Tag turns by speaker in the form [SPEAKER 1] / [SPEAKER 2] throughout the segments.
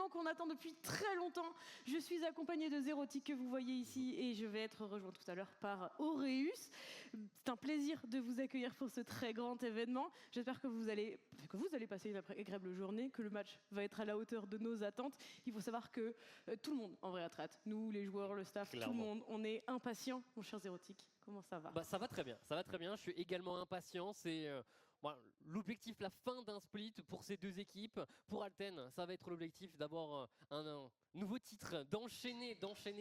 [SPEAKER 1] événement qu'on attend depuis très longtemps. Je suis accompagnée de Zérotique que vous voyez ici et je vais être rejointe tout à l'heure par Auréus. C'est un plaisir de vous accueillir pour ce très grand événement. J'espère que vous allez passer une agréable journée, que le match va être à la hauteur de nos attentes. Il faut savoir que tout le monde en vrai a très hâte. Nous, les joueurs, le staff,
[SPEAKER 2] Clairement.
[SPEAKER 1] tout le monde, on est impatients. Mon cher Zérotique, comment ça va?
[SPEAKER 2] Bah, ça va très bien, ça va très bien. Je suis également impatient. C'est l'objectif, la fin d'un split pour ces deux équipes. Pour Alten, ça va être l'objectif d'avoir un nouveau titre, d'enchaîner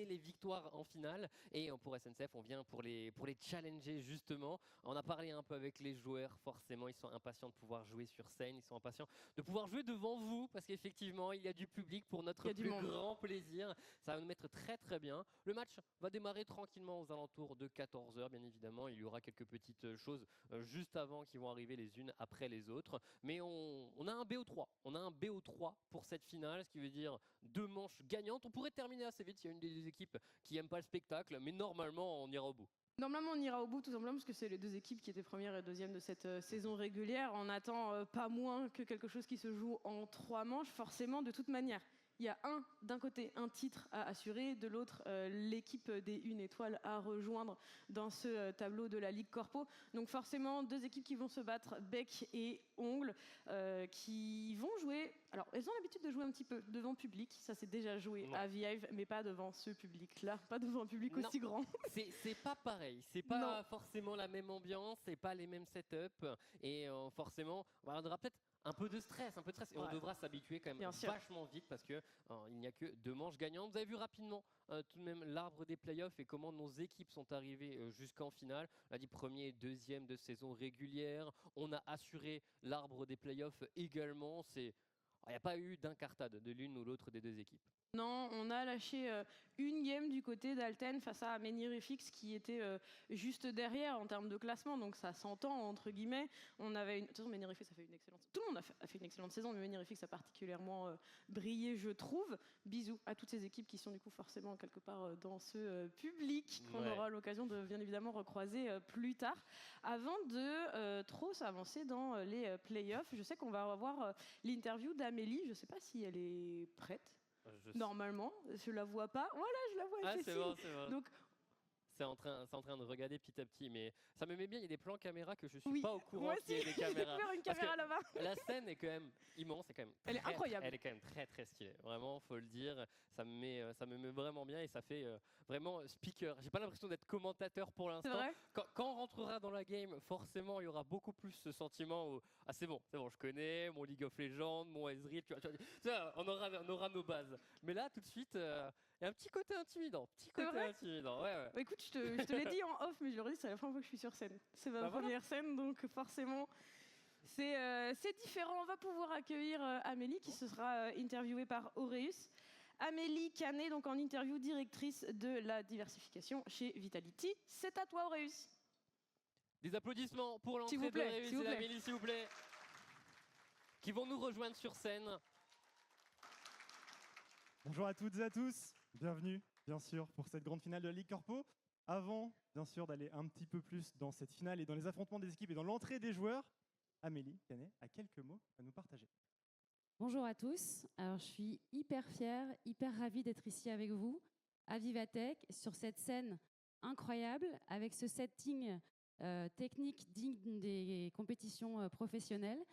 [SPEAKER 2] les victoires en finale. Et pour SNCF, on vient pour les challenger justement. On a parlé un peu avec les joueurs, forcément, ils sont impatients de pouvoir jouer sur scène, ils sont impatients de pouvoir jouer devant vous, parce qu'effectivement, il y a du public pour notre plus grand plaisir. Ça va nous mettre très très bien. Le match va démarrer tranquillement aux alentours de 14 h, bien évidemment. Il y aura quelques petites choses juste avant qui vont arriver les unes après les autres. Mais on a un BO3. On a un BO3 pour cette finale, ce qui veut dire 2 manches gagnantes. On pourrait terminer assez vite s'il y a une des deux équipes qui n'aime pas le spectacle, mais normalement, on ira au bout.
[SPEAKER 1] Normalement, on ira au bout tout simplement parce que c'est les deux équipes qui étaient première et deuxième de cette saison régulière. On attend pas moins que quelque chose qui se joue en 3 manches, forcément, de toute manière. Il y a d'un côté un titre à assurer, de l'autre l'équipe des Une Étoile à rejoindre dans ce tableau de la Ligue Corpo. Donc forcément 2 équipes qui vont se battre bec et ongle, qui vont jouer. Alors elles ont l'habitude de jouer un petit peu devant public, ça s'est déjà joué à Vive, mais pas devant ce public-là, pas devant un public aussi grand.
[SPEAKER 2] C'est pas pareil, c'est pas forcément la même ambiance, c'est pas les mêmes setups et forcément on aura peut-être un peu de stress, et on devra s'habituer quand même vachement vite parce que il n'y a que 2 manches gagnantes. Vous avez vu rapidement tout de même l'arbre des playoffs et comment nos équipes sont arrivées jusqu'en finale. On a dit premier et deuxième de saison régulière. On a assuré l'arbre des playoffs également. Il n'y a pas eu d'incartade de l'une ou l'autre des deux équipes.
[SPEAKER 1] Non, on a lâché une game du côté d'Alten face à Menirifix qui était juste derrière en termes de classement, donc ça s'entend entre guillemets. On avait de toute façon, Menirifix a fait une excellente. Tout le monde a fait une excellente saison, mais Menirifix a particulièrement brillé, je trouve. Bisous à toutes ces équipes qui sont du coup forcément quelque part dans ce public qu'on aura l'occasion de bien évidemment recroiser plus tard. Avant de trop s'avancer dans les playoffs, je sais qu'on va avoir l'interview d'Amélie. Je ne sais pas si elle est prête. Normalement, je la vois pas. Voilà, je la vois.
[SPEAKER 2] C'est bon, c'est bon.
[SPEAKER 1] Donc,
[SPEAKER 2] c'est en train de regarder petit à petit, mais ça me met bien. Il y a des plans caméra que je suis pas au courant
[SPEAKER 1] qu'il
[SPEAKER 2] y ait des caméras.
[SPEAKER 1] Faire une caméra là-bas.
[SPEAKER 2] La scène est quand même immense,
[SPEAKER 1] elle est incroyable.
[SPEAKER 2] Elle est quand même très très stylée. Vraiment, faut le dire. Ça me met vraiment bien et ça fait vraiment speaker. J'ai pas l'impression d'être commentateur pour l'instant. Quand on rentrera dans la game, forcément, il y aura beaucoup plus ce sentiment où c'est bon, je connais mon League of Legends, mon Ezreal. On aura nos bases. Mais là, tout de suite, il y a un petit côté intimidant. Ouais.
[SPEAKER 1] Bah, écoute, je te l'ai dit en off, mais je le redis, c'est la première fois que je suis sur scène. C'est ma première scène, donc forcément, c'est différent. On va pouvoir accueillir Amélie, qui se sera interviewée par Auréus. Amélie Canet, donc en interview, directrice de la diversification chez Vitality. C'est à toi, Auréus.
[SPEAKER 2] Des applaudissements pour l'entrée d'Auréus et d'Amélie, s'il vous plaît, qui vont nous rejoindre sur scène.
[SPEAKER 3] Bonjour à toutes et à tous, bienvenue bien sûr pour cette grande finale de la Ligue Corpo. Avant bien sûr d'aller un petit peu plus dans cette finale et dans les affrontements des équipes et dans l'entrée des joueurs, Amélie Canet a quelques mots à nous partager.
[SPEAKER 4] Bonjour à tous, alors je suis hyper fière, hyper ravie d'être ici avec vous à Vivatech sur cette scène incroyable avec ce setting technique digne des compétitions professionnelles.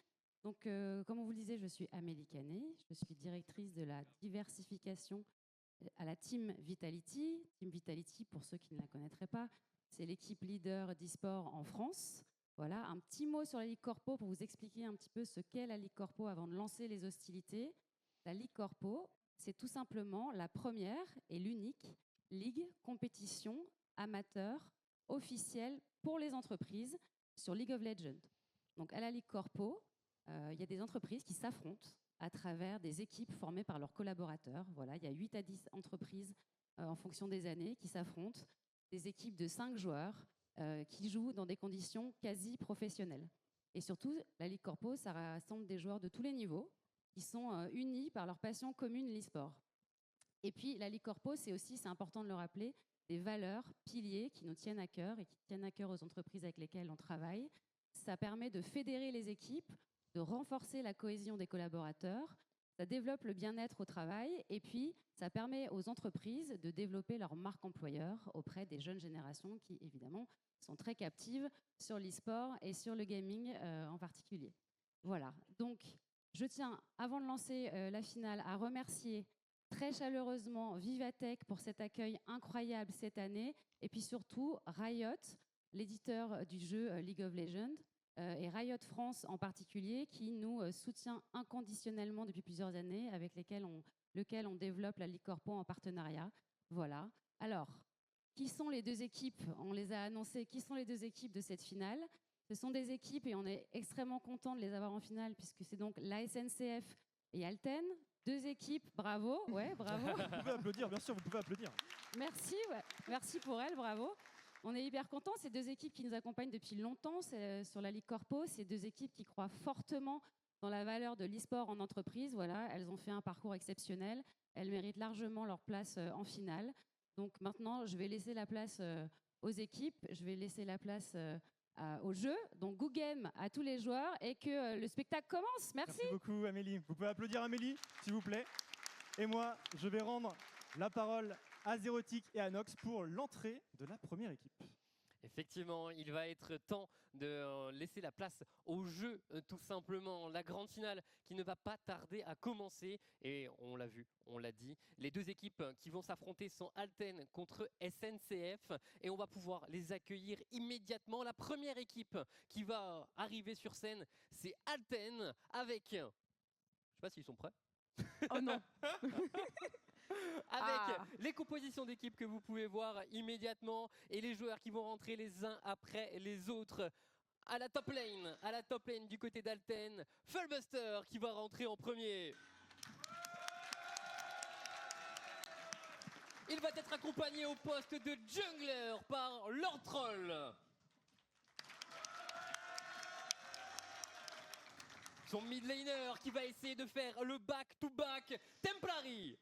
[SPEAKER 4] Donc, comme on vous le disait, je suis Amélie Canet, je suis directrice de la diversification à la Team Vitality. Team Vitality, pour ceux qui ne la connaîtraient pas, c'est l'équipe leader d'e-sport en France. Voilà, un petit mot sur la Ligue Corpo pour vous expliquer un petit peu ce qu'est la Ligue Corpo avant de lancer les hostilités. La Ligue Corpo, c'est tout simplement la première et l'unique ligue compétition amateur officielle pour les entreprises sur League of Legends. Donc à la Ligue Corpo, il y a des entreprises qui s'affrontent à travers des équipes formées par leurs collaborateurs. Voilà, il y a 8 à 10 entreprises en fonction des années qui s'affrontent, des équipes de 5 joueurs qui jouent dans des conditions quasi professionnelles. Et surtout, la Ligue Corpo, ça rassemble des joueurs de tous les niveaux qui sont unis par leur passion commune, l'e-sport. Et puis, la Ligue Corpo, c'est aussi, c'est important de le rappeler, des valeurs piliers qui nous tiennent à cœur et qui tiennent à cœur aux entreprises avec lesquelles on travaille. Ça permet de fédérer les équipes, de renforcer la cohésion des collaborateurs, Ça développe le bien-être au travail et puis ça permet aux entreprises de développer leur marque employeur auprès des jeunes générations qui, évidemment, sont très captives sur l'e-sport et sur le gaming en particulier. Voilà, donc je tiens, avant de lancer la finale, à remercier très chaleureusement Vivatech pour cet accueil incroyable cette année et puis surtout Riot, l'éditeur du jeu League of Legends, et Riot France en particulier, qui nous soutient inconditionnellement depuis plusieurs années, avec lequel on développe la Ligue Corpo en partenariat. Voilà. Alors, qui sont les deux équipes? On les a annoncées. Qui sont les deux équipes de cette finale? Ce sont des équipes, et on est extrêmement content de les avoir en finale, puisque c'est donc la SNCF et Alten. Deux équipes, bravo, ouais, bravo.
[SPEAKER 3] Vous pouvez applaudir, bien sûr, vous pouvez applaudir.
[SPEAKER 4] Merci, ouais. Merci pour elles, bravo. On est hyper contents, ces deux équipes qui nous accompagnent depuis longtemps sur la Ligue Corpo, ces deux équipes qui croient fortement dans la valeur de l'e-sport en entreprise. Voilà, elles ont fait un parcours exceptionnel, elles méritent largement leur place en finale. Donc maintenant, je vais laisser la place aux équipes, je vais laisser la place au jeu. Donc Go Game à tous les joueurs et que le spectacle commence. Merci.
[SPEAKER 3] Merci beaucoup Amélie. Vous pouvez applaudir Amélie, s'il vous plaît. Et moi, je vais rendre la parole à Zérotique et à Nox pour l'entrée de la première équipe.
[SPEAKER 2] Effectivement, il va être temps de laisser la place au jeu, tout simplement. La grande finale qui ne va pas tarder à commencer. Et on l'a vu, on l'a dit. Les deux équipes qui vont s'affronter sont Alten contre SNCF. Et on va pouvoir les accueillir immédiatement. La première équipe qui va arriver sur scène, c'est Alten avec... Je ne sais pas s'ils sont prêts.
[SPEAKER 1] Oh non.
[SPEAKER 2] Avec les compositions d'équipe que vous pouvez voir immédiatement et les joueurs qui vont rentrer les uns après les autres. À la top lane du côté d'Alten, Fullbuster qui va rentrer en premier. Il va être accompagné au poste de jungler par Lord Troll. Son mid laner qui va essayer de faire le back-to-back Templari.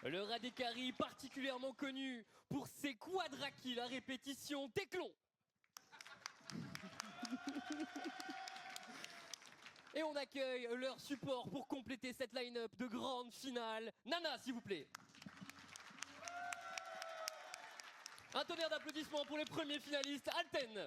[SPEAKER 2] Le Radekari particulièrement connu pour ses quadra-kills à répétition, Téclon. Et on accueille leur support pour compléter cette line-up de grande finale. Nana, s'il vous plaît. Un tonnerre d'applaudissements pour les premiers finalistes, Alten.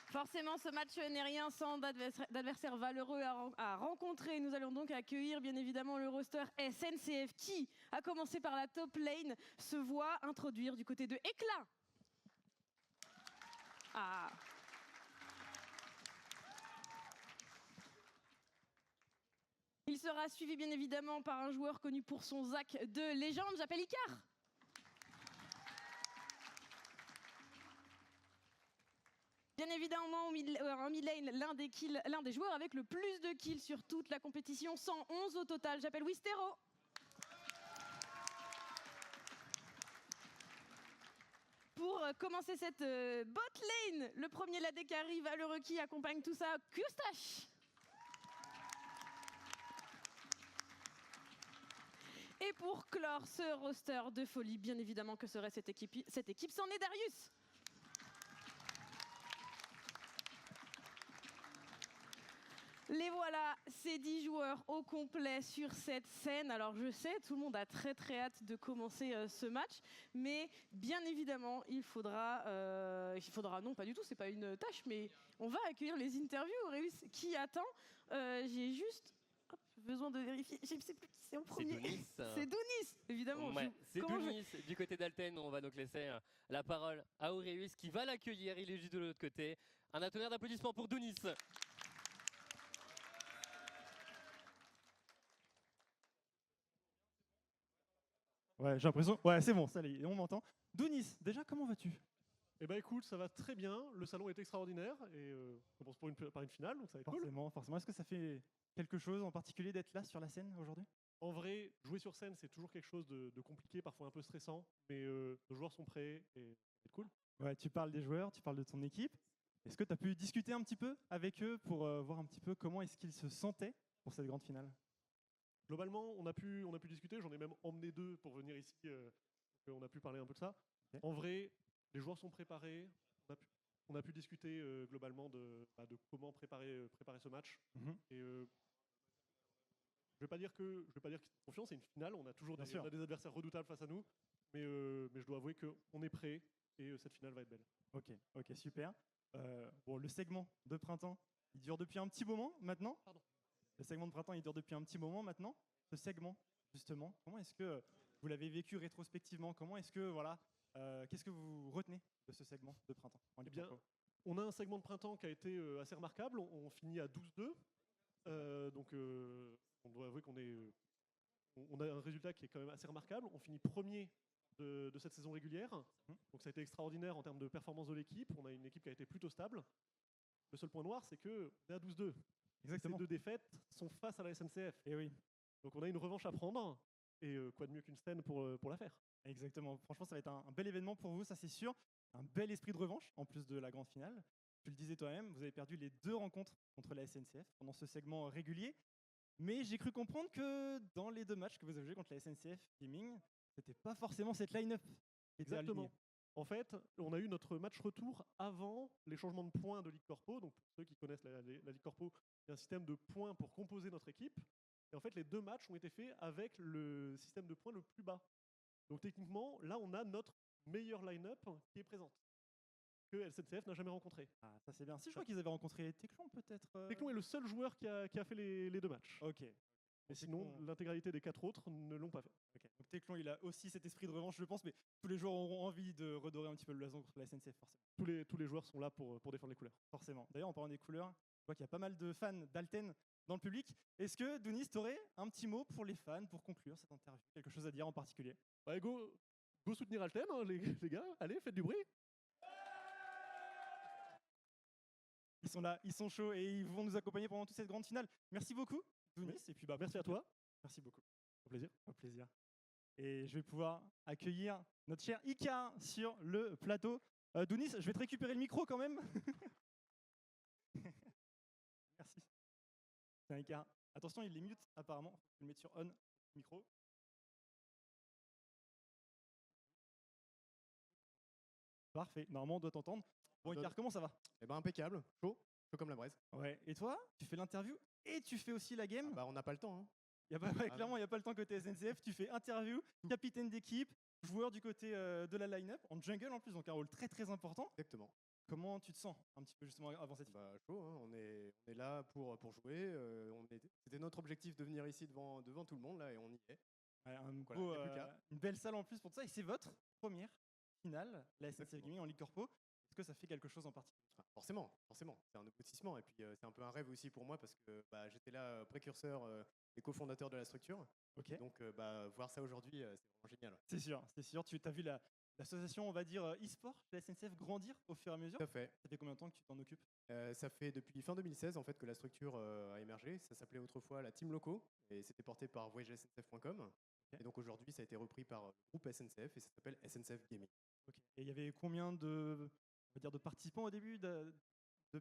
[SPEAKER 1] Forcément, ce match n'est rien sans d'adversaires valeureux à rencontrer. Nous allons donc accueillir bien évidemment le roster SNCF qui, à commencer par la top lane, se voit introduire du côté de Éclat. Il sera suivi bien évidemment par un joueur connu pour son Zac de légende, j'appelle Icar. Bien évidemment, en mid lane, l'un des joueurs avec le plus de kills sur toute la compétition, 111 au total, j'appelle Wistero. Pour commencer cette bot lane, le premier Ladekari valeureux qui accompagne tout ça, Kustache. Et pour clore ce roster de folie, bien évidemment que serait cette équipe, c'en est Darius. Les voilà, ces 10 joueurs au complet sur cette scène. Alors je sais, tout le monde a très très hâte de commencer ce match, mais bien évidemment, il faudra, non pas du tout, c'est pas une tâche, mais on va accueillir les interviews. Auréus, qui attend? J'ai juste besoin de vérifier, je ne sais plus qui c'est en premier. C'est Dounis, évidemment.
[SPEAKER 2] Ouais, c'est Dounis du côté d'Alten. On va donc laisser la parole à Auréus qui va l'accueillir. Il est juste de l'autre côté. Un tonnerre d'applaudissements pour Dounis.
[SPEAKER 3] Ouais, j'ai l'impression. Ouais, c'est bon, ça y est, on m'entend. Dounis, déjà, comment vas-tu?
[SPEAKER 5] Eh ben écoute, ça va très bien. Le salon est extraordinaire et on commence par une finale, donc ça va être cool.
[SPEAKER 3] Forcément. Est-ce que ça fait quelque chose en particulier d'être là sur la scène aujourd'hui?
[SPEAKER 5] En vrai, jouer sur scène, c'est toujours quelque chose de compliqué, parfois un peu stressant, mais nos joueurs sont prêts et ça va être cool.
[SPEAKER 3] Ouais, tu parles des joueurs, tu parles de ton équipe. Est-ce que tu as pu discuter un petit peu avec eux pour voir un petit peu comment est-ce qu'ils se sentaient pour cette grande finale?
[SPEAKER 5] Globalement, on a pu discuter. J'en ai même emmené 2 pour venir ici. On a pu parler un peu de ça.
[SPEAKER 3] Okay.
[SPEAKER 5] En vrai, les joueurs sont préparés. on a pu discuter globalement de comment préparer ce match.
[SPEAKER 3] Mhm.
[SPEAKER 5] Et je vais pas dire que c'est confiance, c'est une finale, on a toujours
[SPEAKER 3] Bien
[SPEAKER 5] on
[SPEAKER 3] sûr.
[SPEAKER 5] a des adversaires redoutables face à nous, mais je dois avouer qu'on est prêt et cette finale va être belle.
[SPEAKER 3] Ok, super. Bon, le segment de printemps, il dure depuis un petit moment maintenant.
[SPEAKER 5] Pardon.
[SPEAKER 3] Le segment de printemps, il dure depuis un petit moment maintenant. Ce segment, justement, comment est-ce que vous l'avez vécu rétrospectivement? Comment est-ce que, voilà, qu'est-ce que vous retenez de ce segment de printemps en
[SPEAKER 5] Eh
[SPEAKER 3] Ligue
[SPEAKER 5] bien,
[SPEAKER 3] Corpo?
[SPEAKER 5] on a un segment de printemps qui a été assez remarquable. On finit à 12-2. Donc, on doit avouer on a un résultat qui est quand même assez remarquable. On finit premier de cette saison régulière. Donc, ça a été extraordinaire en termes de performance de l'équipe. On a une équipe qui a été plutôt stable. Le seul point noir, c'est qu'on est à 12-2.
[SPEAKER 3] Exactement.
[SPEAKER 5] Ces deux défaites sont face à la SNCF.
[SPEAKER 3] Et oui,
[SPEAKER 5] Donc, on a une revanche à prendre. Et quoi de mieux qu'une scène pour la faire.
[SPEAKER 3] exactement. Franchement, ça va être un bel événement pour vous, ça c'est sûr. Un bel esprit de revanche, en plus de la grande finale. Tu le disais toi-même, vous avez perdu les 2 rencontres contre la SNCF pendant ce segment régulier. Mais j'ai cru comprendre que dans les 2 matchs que vous avez joués contre la SNCF Gaming, c'était pas forcément cette line-up qui était alignée.
[SPEAKER 5] Exactement. En fait, on a eu notre match retour avant les changements de points de Ligue Corpo. Donc, pour ceux qui connaissent la Ligue Corpo, il y a un système de points pour composer notre équipe. Et en fait, les 2 matchs ont été faits avec le système de points le plus bas. Donc, techniquement, là, on a notre meilleure line-up qui est présente, que LCNCF n'a jamais rencontré.
[SPEAKER 3] Ah, ça c'est bien. Si je crois qu'ils avaient rencontré Teclon peut-être.
[SPEAKER 5] Teclon est le seul joueur qui a fait les 2 matchs.
[SPEAKER 3] Ok.
[SPEAKER 5] Mais sinon, l'intégralité des 4 autres ne l'ont pas fait.
[SPEAKER 3] Ok. Donc Teclon, il a aussi cet esprit de revanche, je pense, mais tous les joueurs auront envie de redorer un petit peu le blason contre la SNCF, forcément.
[SPEAKER 5] Tous les joueurs sont là pour défendre les couleurs.
[SPEAKER 3] Forcément. D'ailleurs, en parlant des couleurs, je vois qu'il y a pas mal de fans d'Alten dans le public. Est-ce que, Dounis, tu aurais un petit mot pour les fans pour conclure cette interview? Quelque chose à dire en particulier?
[SPEAKER 5] Ouais, go soutenir Alten, hein, les gars. Allez, faites du bruit.
[SPEAKER 3] Ils sont là, ils sont chauds et ils vont nous accompagner pendant toute cette grande finale. Merci beaucoup, Dounis. Et puis,
[SPEAKER 5] Merci à toi.
[SPEAKER 3] Merci beaucoup.
[SPEAKER 5] Au plaisir.
[SPEAKER 3] Au plaisir. Et je vais pouvoir accueillir notre cher Ika sur le plateau. Dounis, je vais te récupérer le micro quand même. Merci. C'est un Ika. Attention, il est mute apparemment. Faut le mettre sur on, micro. Parfait. Normalement, on doit t'entendre. Bon, Ika, comment ça va?
[SPEAKER 6] Eh ben impeccable, chaud comme la braise.
[SPEAKER 3] Ouais. Et toi, tu fais l'interview et tu fais aussi la game.
[SPEAKER 6] Ah bah on n'a pas le temps. Hein.
[SPEAKER 3] Y a pas, clairement, il n'y a pas le temps côté SNCF. Tu fais interview, capitaine d'équipe, joueur du côté de la line-up, en jungle en plus, donc un rôle très très important.
[SPEAKER 6] Exactement.
[SPEAKER 3] Comment tu te sens un petit peu justement avant cette finale?
[SPEAKER 6] Bah chaud, hein. On est là pour jouer. C'était notre objectif de venir ici devant tout le monde là et on y est.
[SPEAKER 3] Ouais,
[SPEAKER 6] Voilà, y a plus qu'à.
[SPEAKER 3] une belle salle en plus pour ça. Et c'est votre première finale, la SNCF
[SPEAKER 6] Exactement.
[SPEAKER 3] Gaming en Ligue Corpo. Est-ce que ça fait quelque chose en particulier?
[SPEAKER 6] Ah, forcément. C'est un aboutissement et puis c'est un peu un rêve aussi pour moi parce que bah, j'étais là précurseur et cofondateur de la structure.
[SPEAKER 3] Ok.
[SPEAKER 6] Donc bah, voir ça aujourd'hui, c'est vraiment génial.
[SPEAKER 3] C'est sûr, c'est sûr. Tu as vu l'association, on va dire, e-sport de la SNCF grandir au fur et à mesure.
[SPEAKER 6] Tout à fait.
[SPEAKER 3] Ça fait combien de temps que tu t'en occupes?
[SPEAKER 6] Ça fait depuis fin 2016 en fait que la structure a émergé. Ça s'appelait autrefois la Team Loco et c'était porté par voyagesncf.com.
[SPEAKER 3] Ok.
[SPEAKER 6] Et donc aujourd'hui, ça a été repris par le groupe SNCF et ça s'appelle SNCF Gaming.
[SPEAKER 3] Ok. Et il y avait combien on va dire, de participants au début, de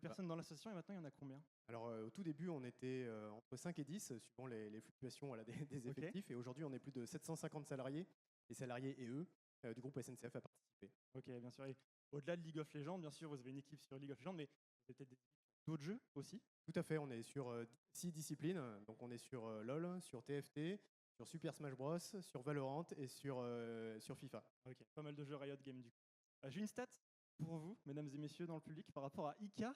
[SPEAKER 3] personnes dans l'association, et maintenant il y en a combien?
[SPEAKER 6] Alors au tout début, on était entre 5 et 10 suivant les fluctuations voilà, des
[SPEAKER 3] Ok.
[SPEAKER 6] effectifs. Et aujourd'hui, on est plus de 750 salariés et salariés et eux du groupe SNCF à participer.
[SPEAKER 3] Ok, bien sûr. Et au-delà de League of Legends, bien sûr, vous avez une équipe sur League of Legends, mais vous avez peut-être des équipes sur d'autres jeux aussi.
[SPEAKER 6] Tout à fait, on est sur 6 disciplines. Donc on est sur LoL, sur TFT, sur Super Smash Bros, sur Valorant et sur FIFA.
[SPEAKER 3] Ok, pas mal de jeux Riot Games du coup. J'ai une stat pour vous, mesdames et messieurs, dans le public, par rapport à Icar.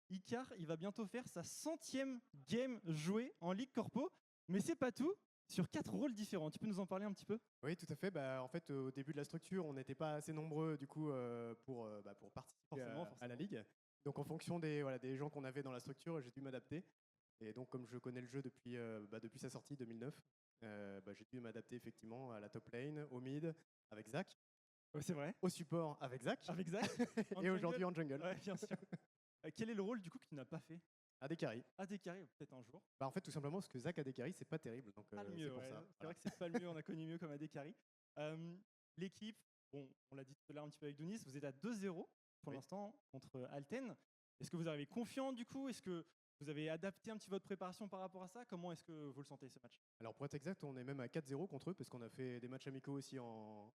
[SPEAKER 3] Icar, il va bientôt faire sa 100e game jouée en Ligue Corpo, mais c'est pas tout, sur 4 rôles différents. Tu peux nous en parler un petit peu?
[SPEAKER 6] Oui, tout à fait. Bah, en fait, au début de la structure, on n'était pas assez nombreux du coup pour participer à la ligue. Donc, en fonction des gens qu'on avait dans la structure, j'ai dû m'adapter. Et donc, comme je connais le jeu depuis sa sortie 2009, j'ai dû m'adapter effectivement à la top lane, au mid avec Zach,
[SPEAKER 3] Ouais, c'est vrai.
[SPEAKER 6] au support avec Zach,
[SPEAKER 3] Avec Zach. En
[SPEAKER 6] et
[SPEAKER 3] jungle.
[SPEAKER 6] aujourd'hui en jungle.
[SPEAKER 3] Ouais, bien sûr. Quel est le rôle du coup que tu n'as pas fait?
[SPEAKER 6] AD carry.
[SPEAKER 3] AD carry, peut-être un jour.
[SPEAKER 6] Bah, en fait, tout simplement parce que Zach AD carry, c'est pas terrible. Donc,
[SPEAKER 3] Pas le
[SPEAKER 6] c'est
[SPEAKER 3] mieux,
[SPEAKER 6] pour
[SPEAKER 3] ouais.
[SPEAKER 6] ça.
[SPEAKER 3] C'est vrai que c'est pas le mieux, on a connu mieux comme AD carry. L'équipe, bon, on l'a dit tout à l'heure un petit peu avec Dounis, vous êtes à 2-0 pour
[SPEAKER 6] Oui.
[SPEAKER 3] l'instant contre Alten. Est-ce que vous arrivez confiant du coup? Est-ce que vous avez adapté un petit peu votre préparation par rapport à ça? Comment est-ce que vous le sentez ce match?
[SPEAKER 6] Alors, pour être exact, on est même à 4-0 contre eux parce qu'on a fait des matchs amicaux aussi en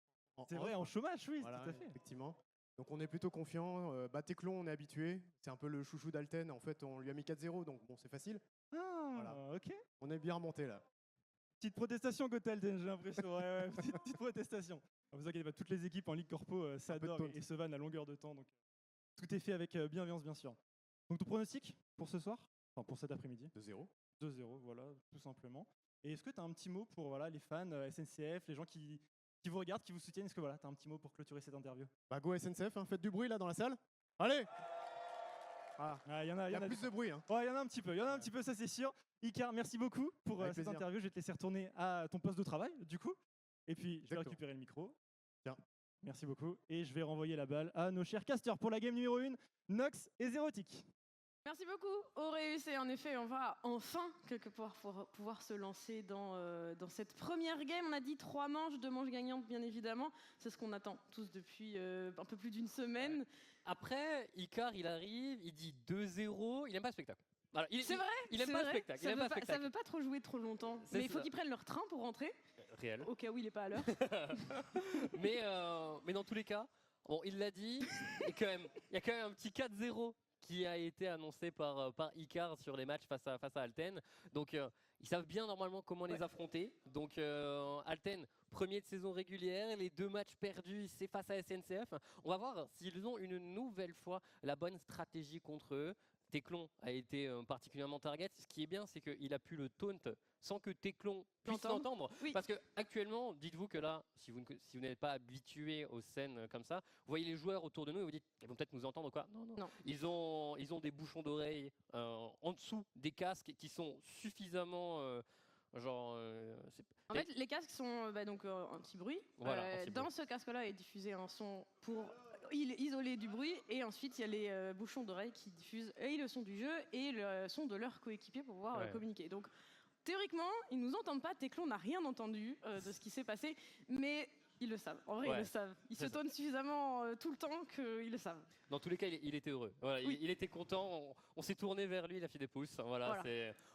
[SPEAKER 3] C'est vrai, en
[SPEAKER 6] off.
[SPEAKER 3] chômage, oui,
[SPEAKER 6] Voilà,
[SPEAKER 3] tout à fait.
[SPEAKER 6] effectivement. Donc on est plutôt confiant. Teclon, on est habitué. C'est un peu le chouchou d'Alten. En fait, on lui a mis 4-0, donc bon, c'est facile.
[SPEAKER 3] Ah,
[SPEAKER 6] Voilà.
[SPEAKER 3] ok.
[SPEAKER 6] On est bien remonté là.
[SPEAKER 3] Petite protestation côté Alten, j'ai l'impression. Ouais, petite protestation. Ne vous inquiétez pas, toutes les équipes en Ligue Corpo s'adorent et se vannent à longueur de temps. Donc tout est fait avec bienveillance, bien sûr. Donc ton pronostic pour ce soir, enfin pour cet après-midi?
[SPEAKER 6] 2-0.
[SPEAKER 3] 2-0, voilà, tout simplement. Et est-ce que tu as un petit mot pour voilà, les fans SNCF, les gens qui vous regardent, qui vous soutiennent? Est-ce que voilà, tu as un petit mot pour clôturer cette interview?
[SPEAKER 6] Go SNCF, hein, faites du bruit là dans la salle. Allez.
[SPEAKER 3] Ah, il y
[SPEAKER 6] y a plus de bruit. Hein.
[SPEAKER 3] Ouais, il y en a un petit peu, ça c'est sûr. Icar, merci beaucoup pour cette
[SPEAKER 6] plaisir.
[SPEAKER 3] interview. Je vais te laisser retourner à ton poste de travail, du coup. Et puis, je vais récupérer le micro.
[SPEAKER 6] Tiens.
[SPEAKER 3] Merci beaucoup. Et je vais renvoyer la balle à nos chers casters pour la game numéro 1, Nox et Zerotic.
[SPEAKER 1] Merci beaucoup, Auréus. Et en effet, on va enfin quelque part pouvoir se lancer dans cette première game. On a dit 3 manches, 2 manches gagnantes, bien évidemment. C'est ce qu'on attend tous depuis un peu plus d'une semaine.
[SPEAKER 2] Ouais. Après, Icar, il arrive, il dit 2-0, il n'aime pas le spectacle. Alors,
[SPEAKER 1] c'est vrai,
[SPEAKER 2] il n'aime pas le spectacle.
[SPEAKER 1] Ça veut pas trop jouer trop longtemps. Mais il faut qu'ils prennent leur train pour rentrer.
[SPEAKER 2] Réel.
[SPEAKER 1] Au cas où il n'est pas à l'heure.
[SPEAKER 2] mais dans tous les cas, bon, il l'a dit, il y a quand même un petit 4-0 qui a été annoncé par Icar sur les matchs face à Alten. Donc ils savent bien normalement comment les affronter. Donc Alten, premier de saison régulière, les 2 matchs perdus, c'est face à SNCF. On va voir s'ils ont une nouvelle fois la bonne stratégie contre eux. Teclon a été particulièrement target. Ce qui est bien, c'est qu'il a pu le taunt sans que Teclon puisse l'entendre.
[SPEAKER 1] Oui.
[SPEAKER 2] Parce que actuellement, dites-vous que là, si vous n'êtes pas habitué aux scènes comme ça, vous voyez les joueurs autour de nous et vous dites, ils vont peut-être nous entendre quoi? Non. Ils ont des bouchons d'oreilles en dessous des casques qui sont suffisamment
[SPEAKER 1] en fait, les casques sont anti-bruit.
[SPEAKER 2] Voilà, anti-bruit.
[SPEAKER 1] Dans ce casque-là est diffusé un son pour isoler du bruit, et ensuite il y a les bouchons d'oreilles qui diffusent et le son du jeu et le son de leur coéquipier pour pouvoir communiquer. Donc théoriquement, ils nous entendent pas. Teclon n'a rien entendu de ce qui s'est passé, mais ils le savent. En vrai, ils le savent. Ils se tonnent suffisamment tout le temps qu'ils le savent.
[SPEAKER 2] Dans tous les cas, il était heureux. Voilà,
[SPEAKER 1] oui.
[SPEAKER 2] il était content. On s'est tourné vers lui, il a fait des pouces. Voilà.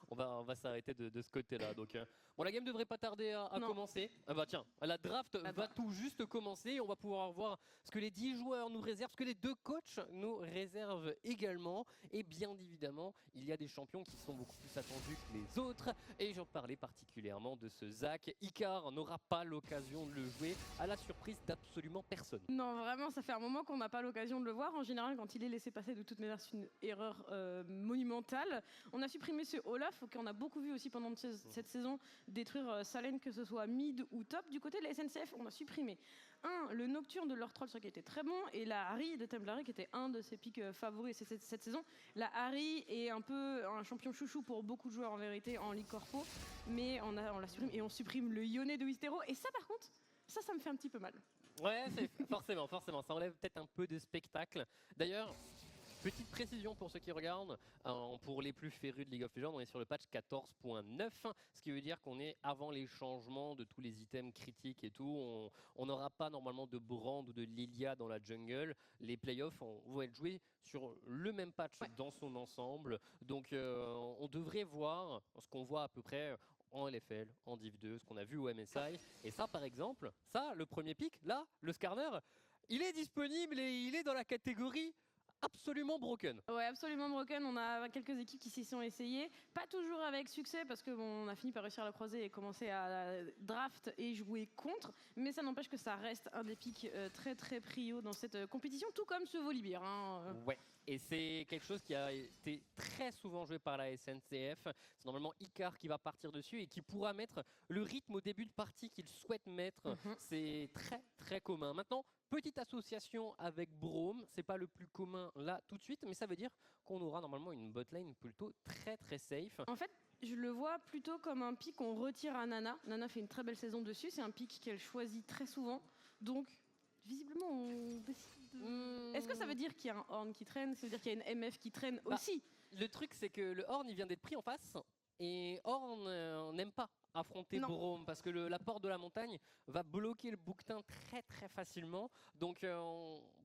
[SPEAKER 2] On va s'arrêter de ce côté-là. Donc, la game devrait pas tarder à commencer. Ah bah tiens, la draft va tout juste commencer. On va pouvoir voir ce que les 10 joueurs nous réservent, ce que les 2 coachs nous réservent également. Et bien évidemment, il y a des champions qui sont beaucoup plus attendus que les autres. Et j'en parlais particulièrement de ce Zach. Icar n'aura pas l'occasion de le jouer, à la surprise d'absolument personne.
[SPEAKER 1] Non, vraiment, ça fait un moment qu'on n'a pas l'occasion de le voir. En général, quand il est laissé passer, de toute manière, c'est une erreur monumentale. On a supprimé ce Olaf, qu'on a beaucoup vu aussi pendant cette saison détruire Salen, que ce soit mid ou top. Du côté de la SNCF, on a supprimé le Nocturne de Lord Troll, qui était très bon, et la Harry de Templari, qui était un de ses pics favoris cette saison. La Harry est un peu un champion chouchou pour beaucoup de joueurs en vérité en Ligue Corpo, mais on la supprime, et on supprime le Yone de Wistero. Et ça, par contre, ça me fait un petit peu mal.
[SPEAKER 2] Ouais, forcément, ça enlève peut-être un peu de spectacle. D'ailleurs, petite précision pour ceux qui regardent, pour les plus férus de League of Legends, on est sur le patch 14.9, ce qui veut dire qu'on est avant les changements de tous les items critiques et tout. On n'aura pas normalement de Brand ou de Lilia dans la jungle. Les playoffs vont être joués sur le même patch dans son ensemble. Donc on devrait voir ce qu'on voit à peu près en LFL, en Div 2, ce qu'on a vu au MSI. Et ça, par exemple, le premier pick, là, le Skarner, il est disponible et il est dans la catégorie absolument broken.
[SPEAKER 1] Ouais, absolument broken. On a quelques équipes qui s'y sont essayées, pas toujours avec succès, parce que on a fini par réussir à le croiser et commencer à draft et jouer contre, mais ça n'empêche que ça reste un des pics très très prio dans cette compétition, tout comme ce Volibear.
[SPEAKER 2] Ouais. Et c'est quelque chose qui a été très souvent joué par la SNCF. C'est normalement Icar qui va partir dessus et qui pourra mettre le rythme au début de partie qu'il souhaite mettre. C'est très très commun. Maintenant, petite association avec Braum. C'est pas le plus commun là tout de suite, mais ça veut dire qu'on aura normalement une botlane plutôt très très safe.
[SPEAKER 1] En fait, je le vois plutôt comme un pic qu'on retire à Nana. Nana fait une très belle saison dessus. C'est un pic qu'elle choisit très souvent. Donc, visiblement, on décide. Est-ce que ça veut dire qu'il y a un Horn qui traîne? Ça veut dire qu'il y a une MF qui traîne aussi?
[SPEAKER 2] Le truc, c'est que le Horn, il vient d'être pris en face. Et Horn n'aime pas affronter Braum parce que la porte de la montagne va bloquer le bouquetin très très facilement. Donc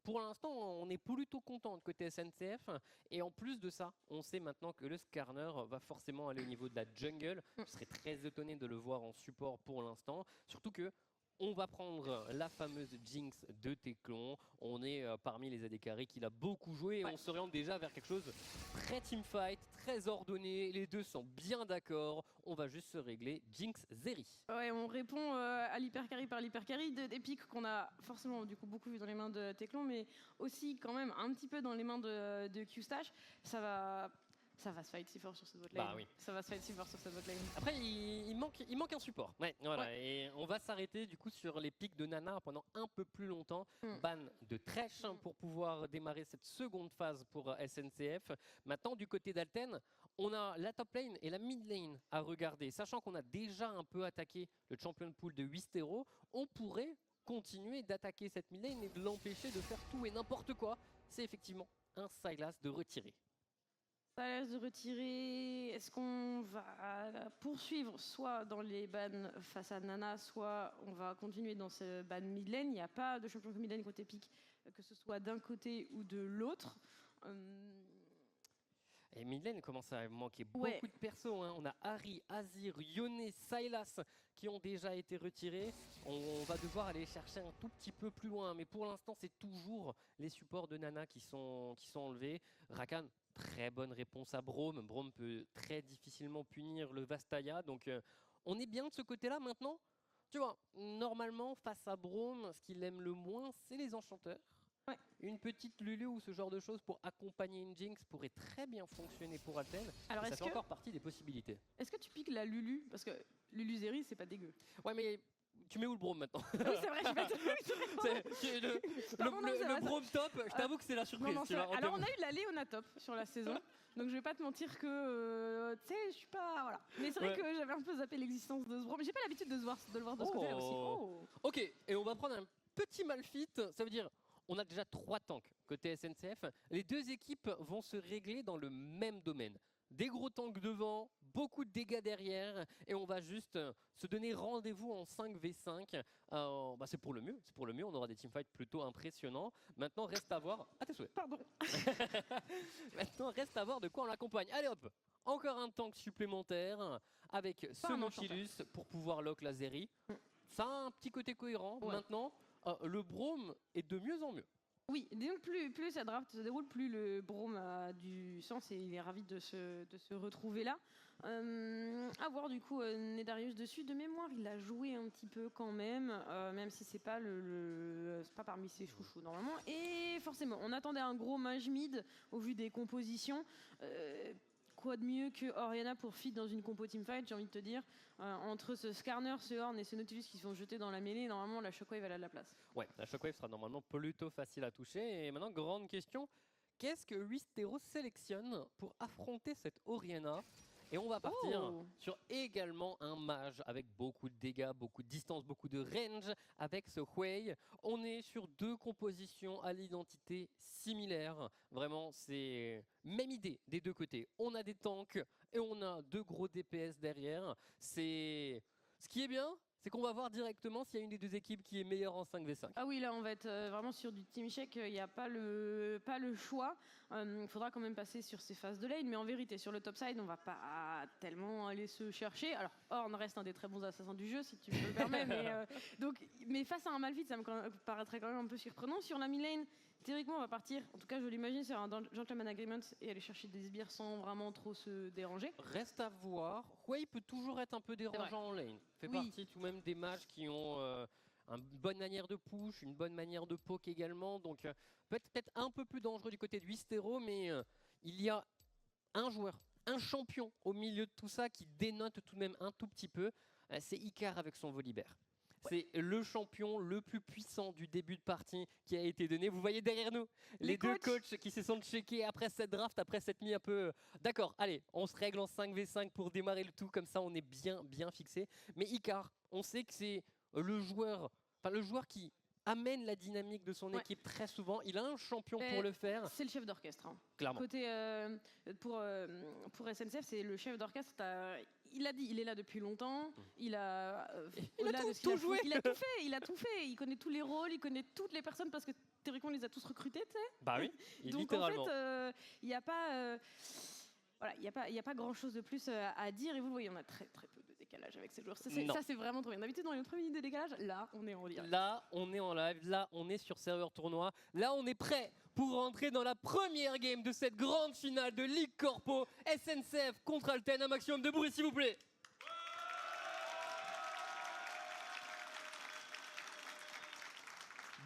[SPEAKER 2] pour l'instant, on est plutôt content de côté SNCF. Et en plus de ça, on sait maintenant que le Skarner va forcément aller au niveau de la jungle. Je serais très étonné de le voir en support pour l'instant. Surtout que On va prendre la fameuse Jinx de Teclon. On est parmi les AD carry qu'il a beaucoup joué et on s'oriente déjà vers quelque chose très teamfight, très ordonné. Les deux sont bien d'accord. On va juste se régler Jinx Zeri.
[SPEAKER 1] Ouais, on répond à l'hypercarry par l'hypercarry des pics qu'on a forcément du coup beaucoup vu dans les mains de Teclon, mais aussi quand même un petit peu dans les mains de Q-Stash. Ça va se fight si fort sur cette botlane.
[SPEAKER 2] Bah oui.
[SPEAKER 1] Ça va se fight si fort sur cette botlane.
[SPEAKER 2] Après, il manque un support. Ouais, voilà.
[SPEAKER 1] Ouais.
[SPEAKER 2] Et on va s'arrêter du coup sur les pics de Nana pendant un peu plus longtemps. Ban de Thresh pour pouvoir démarrer cette seconde phase pour SNCF. Maintenant, du côté d'Alten, on a la top lane et la mid lane à regarder. Sachant qu'on a déjà un peu attaqué le champion pool de Wistero, on pourrait continuer d'attaquer cette mid lane et de l'empêcher de faire tout et n'importe quoi. C'est effectivement un Sylas de retirer.
[SPEAKER 1] Ça laisse de retirer. Est-ce qu'on va poursuivre soit dans les bans face à Nana, soit on va continuer dans ce ban mid lane. Il n'y a pas de champion mid lane côté pick, que ce soit d'un côté ou de l'autre.
[SPEAKER 2] Et midlane commence à manquer beaucoup de persos. Hein. On a Ahri, Azir, Yone, Sylas qui ont déjà été retirés. On va devoir aller chercher un tout petit peu plus loin. Mais pour l'instant, c'est toujours les supports de Nana qui sont enlevés. Rakan, très bonne réponse à Braum. Braum peut très difficilement punir le Vastaya. Donc on est bien de ce côté-là maintenant. Tu vois, normalement, face à Braum, ce qu'il aime le moins, c'est les enchanteurs.
[SPEAKER 1] Ouais.
[SPEAKER 2] Une petite Lulu ou ce genre de choses pour accompagner une Jinx pourrait très bien fonctionner pour Alten.
[SPEAKER 1] Alors
[SPEAKER 2] ça fait encore partie des possibilités.
[SPEAKER 1] Est-ce que tu piques la Lulu? Parce que Lulu Zeri, c'est pas dégueu.
[SPEAKER 2] Ouais, mais tu mets où le Braum maintenant?
[SPEAKER 1] Oui, c'est vrai, j'ai pas
[SPEAKER 2] le Braum top, je t'avoue que c'est la surprise.
[SPEAKER 1] Non,
[SPEAKER 2] tu vois,
[SPEAKER 1] alors on a eu la Léona top sur la saison. Donc je vais pas te mentir que tu sais, je suis pas voilà. Mais c'est vrai que j'avais un peu zappé l'existence de ce Braum. J'ai pas l'habitude de le voir de ce côté-là aussi. Oh.
[SPEAKER 2] Ok, et on va prendre un petit Malphite, ça veut dire on a déjà 3 tanks côté SNCF. Les deux équipes vont se régler dans le même domaine. Des gros tanks devant, beaucoup de dégâts derrière, et on va juste se donner rendez-vous en 5v5. C'est pour le mieux, on aura des teamfights plutôt impressionnants. Maintenant, reste à voir. À tes souhaits.
[SPEAKER 1] Pardon.
[SPEAKER 2] Maintenant, reste à voir de quoi on l'accompagne. Allez hop, encore un tank supplémentaire avec ce Nautilus pour pouvoir lock la Zeri. Ça a un petit côté cohérent. Maintenant, le Braum est de mieux en mieux.
[SPEAKER 1] Oui, donc plus la draft se déroule, plus le Braum a du sens et il est ravi de se retrouver là. À voir du coup Nedarius dessus. De mémoire, il a joué un petit peu quand même si c'est pas c'est pas parmi ses chouchous normalement. Et forcément, on attendait un gros mage mid au vu des compositions. Quoi de mieux que Orianna pour fit dans une compo teamfight, j'ai envie de te dire. Entre ce Skarner, ce Horn et ce Nautilus qui sont jetés dans la mêlée, normalement la Shockwave elle a de la place.
[SPEAKER 2] Ouais, la Shockwave sera normalement plutôt facile à toucher. Et maintenant, grande question, qu'est-ce que Wistero sélectionne pour affronter cette Orianna? Et on va partir sur également un mage avec beaucoup de dégâts, beaucoup de distance, beaucoup de range avec ce Huey. On est sur 2 compositions à l'identité similaire. Vraiment, c'est même idée des deux côtés. On a des tanks et on a 2 gros DPS derrière. Ce qui est bien, c'est qu'on va voir directement s'il y a une des deux équipes qui est meilleure en 5v5.
[SPEAKER 1] Ah oui, là on va être vraiment sur du team check, il n'y a pas le choix. Il faudra quand même passer sur ces phases de lane, mais en vérité sur le top side on va pas tellement aller se chercher. Alors Horn reste un des très bons assassins du jeu si tu me le permets, mais face à un Malphite ça me paraîtrait quand même un peu surprenant. Sur la mid lane, théoriquement on va partir, en tout cas je l'imagine, sur un gentleman agreement et aller chercher des sbires sans vraiment trop se déranger.
[SPEAKER 2] Reste à voir, Huey peut toujours être un peu dérangeant en lane. Fait partie tout de même des mages qui ont une bonne manière de push, une bonne manière de poke également, donc peut-être un peu plus dangereux du côté de Wistero, mais il y a un joueur, un champion au milieu de tout ça qui dénote tout de même un tout petit peu, c'est Icar avec son Volibear. C'est le champion le plus puissant du début de partie qui a été donné. Vous voyez derrière nous les deux coachs qui se sont checkés après cette draft, après cette nuit un peu... D'accord, allez, on se règle en 5v5 pour démarrer le tout, comme ça on est bien fixé. Mais Icar, on sait que c'est le joueur qui amène la dynamique de son équipe très souvent. Il a un champion pour le faire.
[SPEAKER 1] C'est le chef d'orchestre. Hein.
[SPEAKER 2] Clairement.
[SPEAKER 1] Côté, pour SNCF, c'est le chef d'orchestre. Il a dit, il est là depuis longtemps. Il a tout joué. Il a tout fait. Il connaît tous les rôles, il connaît toutes les personnes parce que théoriquement, on les a tous recrutés, tu sais.
[SPEAKER 2] Bah oui,
[SPEAKER 1] Donc
[SPEAKER 2] littéralement.
[SPEAKER 1] en fait, il n'y a pas... il y a pas grand-chose de plus à dire. Et vous le voyez, on a très très peu de décalage avec ces joueurs. Ça, c'est vraiment trop bien. D'habitude, dans les autres minutes de décalage, là, on est en direct.
[SPEAKER 2] Là, on est en live. Là, on est sur serveur tournoi. Là, on est prêt pour rentrer dans la première game de cette grande finale de Ligue Corpo. SNCF contre Alten. Un maximum de bruit, s'il vous plaît.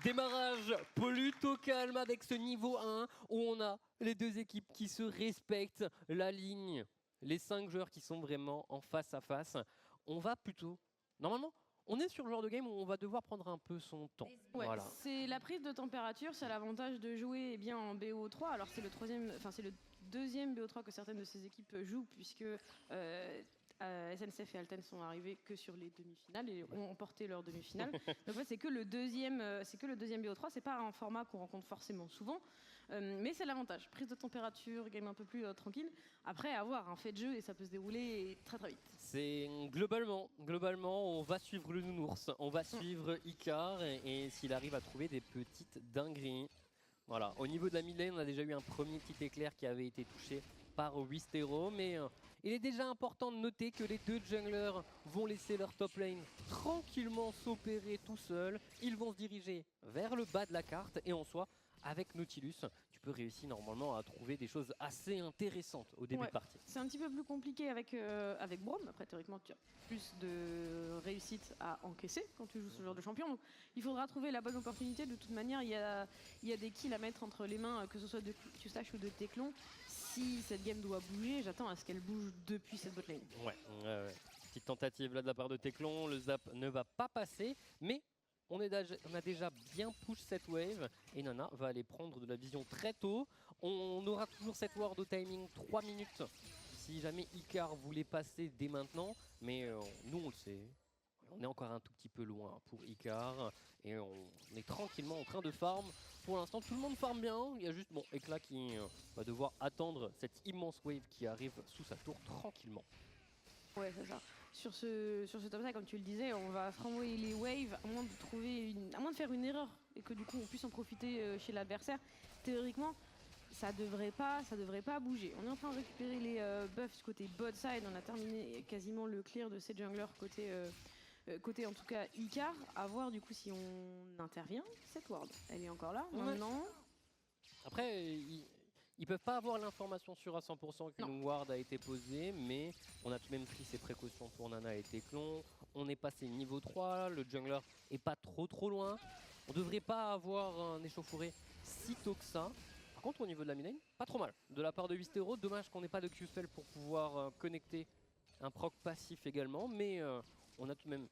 [SPEAKER 2] Démarrage plutôt calme avec ce niveau 1 où on a les deux équipes qui se respectent, la ligne, les 5 joueurs qui sont vraiment en face à face. On va plutôt... Normalement, on est sur le genre de game où on va devoir prendre un peu son temps.
[SPEAKER 1] Ouais,
[SPEAKER 2] voilà.
[SPEAKER 1] C'est la prise de température, c'est l'avantage de jouer bien en BO3. Alors c'est le deuxième BO3 que certaines de ces équipes jouent puisque SNCF et Alten sont arrivés que sur les demi-finales et ont emporté leur demi-finale. Donc en fait, c'est que le deuxième BO3. C'est pas un format qu'on rencontre forcément souvent, mais c'est l'avantage. Prise de température, game un peu plus tranquille. Après, avoir un fait de jeu et ça peut se dérouler très très vite.
[SPEAKER 2] C'est globalement, on va suivre le nounours, on va suivre Icar et s'il arrive à trouver des petites dingueries. Voilà. Au niveau de la mid lane, on a déjà eu un premier petit éclair qui avait été touché par Wistero, mais il est déjà important de noter que les deux junglers vont laisser leur top lane tranquillement s'opérer tout seuls. Ils vont se diriger vers le bas de la carte et en soi, avec Nautilus, tu peux réussir normalement à trouver des choses assez intéressantes au début de partie.
[SPEAKER 1] C'est un petit peu plus compliqué avec Braum. Après, théoriquement, tu as plus de réussite à encaisser quand tu joues ce genre de champion. Donc, il faudra trouver la bonne opportunité. De toute manière, il y a des kills à mettre entre les mains, que ce soit de Q-Stash ou de Teclon. Si cette game doit bouger, j'attends à ce qu'elle bouge depuis cette botlane.
[SPEAKER 2] Ouais. Petite tentative là de la part de Teclon, le zap ne va pas passer, mais on a déjà bien push cette wave et Nana va aller prendre de la vision très tôt. On aura toujours cette ward au timing 3 minutes si jamais Icar voulait passer dès maintenant, mais nous on le sait, on est encore un tout petit peu loin pour Icar et on est tranquillement en train de farm. Pour l'instant tout le monde farm bien, il y a juste Éclat qui va devoir attendre cette immense wave qui arrive sous sa tour tranquillement.
[SPEAKER 1] Ouais, c'est ça. Sur ce top side, comme tu le disais, on va renvoyer les waves à moins de faire une erreur et que du coup on puisse en profiter chez l'adversaire. Théoriquement, ça devrait pas bouger. On est en train de récupérer les buffs côté bot side. On a terminé quasiment le clear de ces junglers côté en tout cas Icar. À voir du coup si on intervient. Cette ward, elle est encore là maintenant.
[SPEAKER 2] Après, ils peuvent pas avoir l'information sûre à 100% qu'une ward a été posée, mais on a tout de même pris ses précautions pour Nana et Teclon. On est passé niveau 3, le jungler est pas trop loin. On devrait pas avoir un échauffouré si tôt que ça. Par contre, au niveau de la mid lane, pas trop mal. De la part de Wistero, dommage qu'on n'ait pas de Q-spell pour pouvoir connecter un proc passif également, mais on a tout de même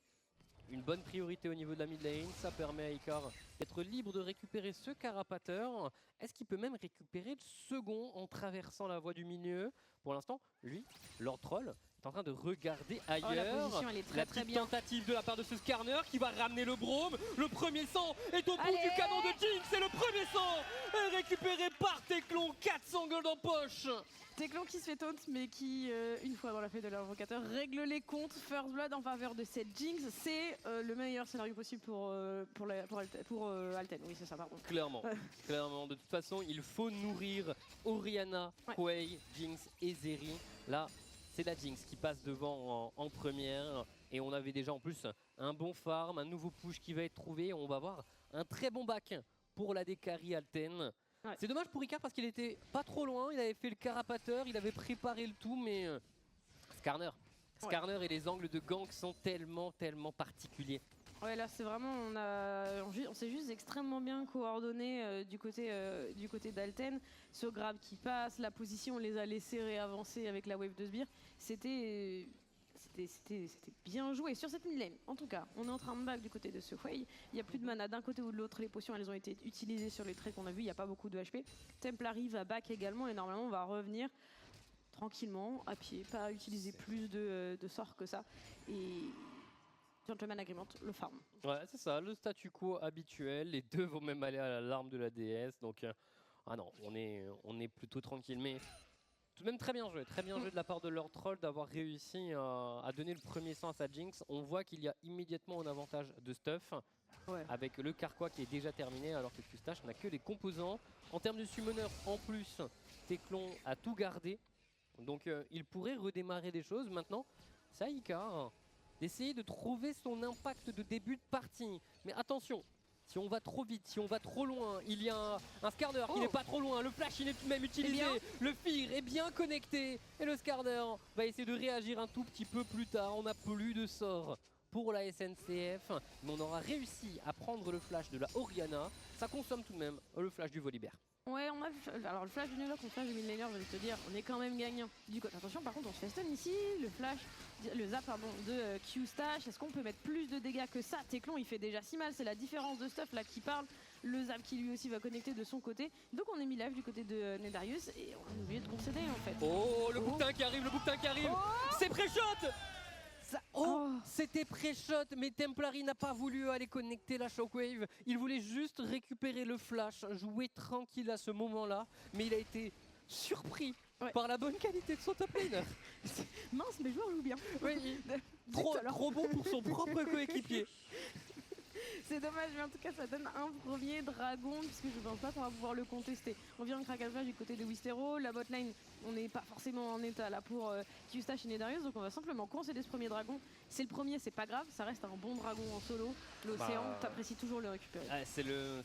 [SPEAKER 2] une bonne priorité au niveau de la mid lane. Ça permet à Icar d'être libre de récupérer ce carapateur. Est-ce qu'il peut même récupérer le second en traversant la voie du milieu? Pour l'instant, lui, Lord Troll, est en train de regarder ailleurs.
[SPEAKER 1] La position, elle est très
[SPEAKER 2] petite
[SPEAKER 1] bien.
[SPEAKER 2] tentative de la part de ce Skarner qui va ramener le Braum. Le premier sang est au bout du canon de Jinx. C'est le premier sang récupéré par Teclon. 400 gold en poche.
[SPEAKER 1] Teclon qui se fait taunt, mais qui, une fois dans la fête de l'invocateur, règle les comptes. First Blood en faveur de cette Jinx, c'est le meilleur scénario possible pour Alten. Oui, c'est ça, pardon.
[SPEAKER 2] Clairement. De toute façon, il faut nourrir Orianna, Quay, Jinx et Zeri. Là, c'est la Jinx qui passe devant en première. Et on avait déjà en plus un bon farm, un nouveau push qui va être trouvé. On va avoir un très bon back pour la Dekari Alten. Ouais. C'est dommage pour Icar parce qu'il était pas trop loin, il avait fait le carapateur, il avait préparé le tout, mais Skarner et les angles de gank sont tellement particuliers.
[SPEAKER 1] Ouais, là c'est vraiment, on s'est juste extrêmement bien coordonné du côté d'Alten. Ce grab qui passe, la position, on les a laissés réavancer avec la wave de sbire. C'était bien joué sur cette mid lane. En tout cas, on est en train de back du côté de ce Wei. Il n'y a plus de mana d'un côté ou de l'autre. Les potions, elles ont été utilisées sur les traits qu'on a vus. Il n'y a pas beaucoup de HP. Templari va back également et normalement, on va revenir tranquillement, à pied. Pas utiliser plus de sorts que ça. Et Gentleman Agreement, le farm.
[SPEAKER 2] Ouais, c'est ça, le statu quo habituel. Les deux vont même aller à l'arme de la déesse. Donc, non, on est plutôt tranquille. Mais tout de même très bien joué de la part de Lord Troll d'avoir réussi à donner le premier sang à sa Jinx. On voit qu'il y a immédiatement un avantage de stuff avec le Carquois qui est déjà terminé alors que Q-Stash n'a que les composants. En termes de summoner en plus, Teclon a tout gardé. Donc il pourrait redémarrer des choses. Maintenant, c'est à Icar d'essayer de trouver son impact de début de partie. Mais attention, si on va trop vite, si on va trop loin, il y a un Skarner qui n'est pas trop loin, le flash il est tout de même utilisé, le Fear est bien connecté et le Skarner va essayer de réagir un tout petit peu plus tard. On n'a plus de sort pour la SNCF, mais on aura réussi à prendre le flash de la Oriana. Ça consomme tout de même le flash du Volibear.
[SPEAKER 1] Ouais, alors le flash du Nuzlocke contre le flash du midlaner, je vais te dire, on est quand même gagnant. Du coup, attention, par contre, on se fait stun ici, le zap de Q-Stash. Est-ce qu'on peut mettre plus de dégâts que ça? Teclon, il fait déjà si mal, c'est la différence de stuff là qui parle. Le zap qui lui aussi va connecter de son côté. Donc on est mis live du côté de Nedarius et on a oublié de concéder en fait.
[SPEAKER 2] Oh, le bouquetin qui arrive, c'est pré-shot. C'était pré-shot, mais Templari n'a pas voulu aller connecter la Shockwave. Il voulait juste récupérer le flash, jouer tranquille à ce moment-là, mais il a été surpris par la bonne qualité de son top laner.
[SPEAKER 1] Mince, mes joueurs jouent bien.
[SPEAKER 2] Oui, trop bon pour son propre coéquipier.
[SPEAKER 1] C'est dommage, mais en tout cas, ça donne un premier dragon, puisque je ne pense pas qu'on va pouvoir le contester. On vient de crack flash du côté de Wistero. La botlane, on n'est pas forcément en état là pour Q-Stash et Nedarius, donc on va simplement concéder ce premier dragon. C'est le premier, c'est pas grave, ça reste un bon dragon en solo. L'océan, t'apprécies toujours le récupérer.
[SPEAKER 2] C'est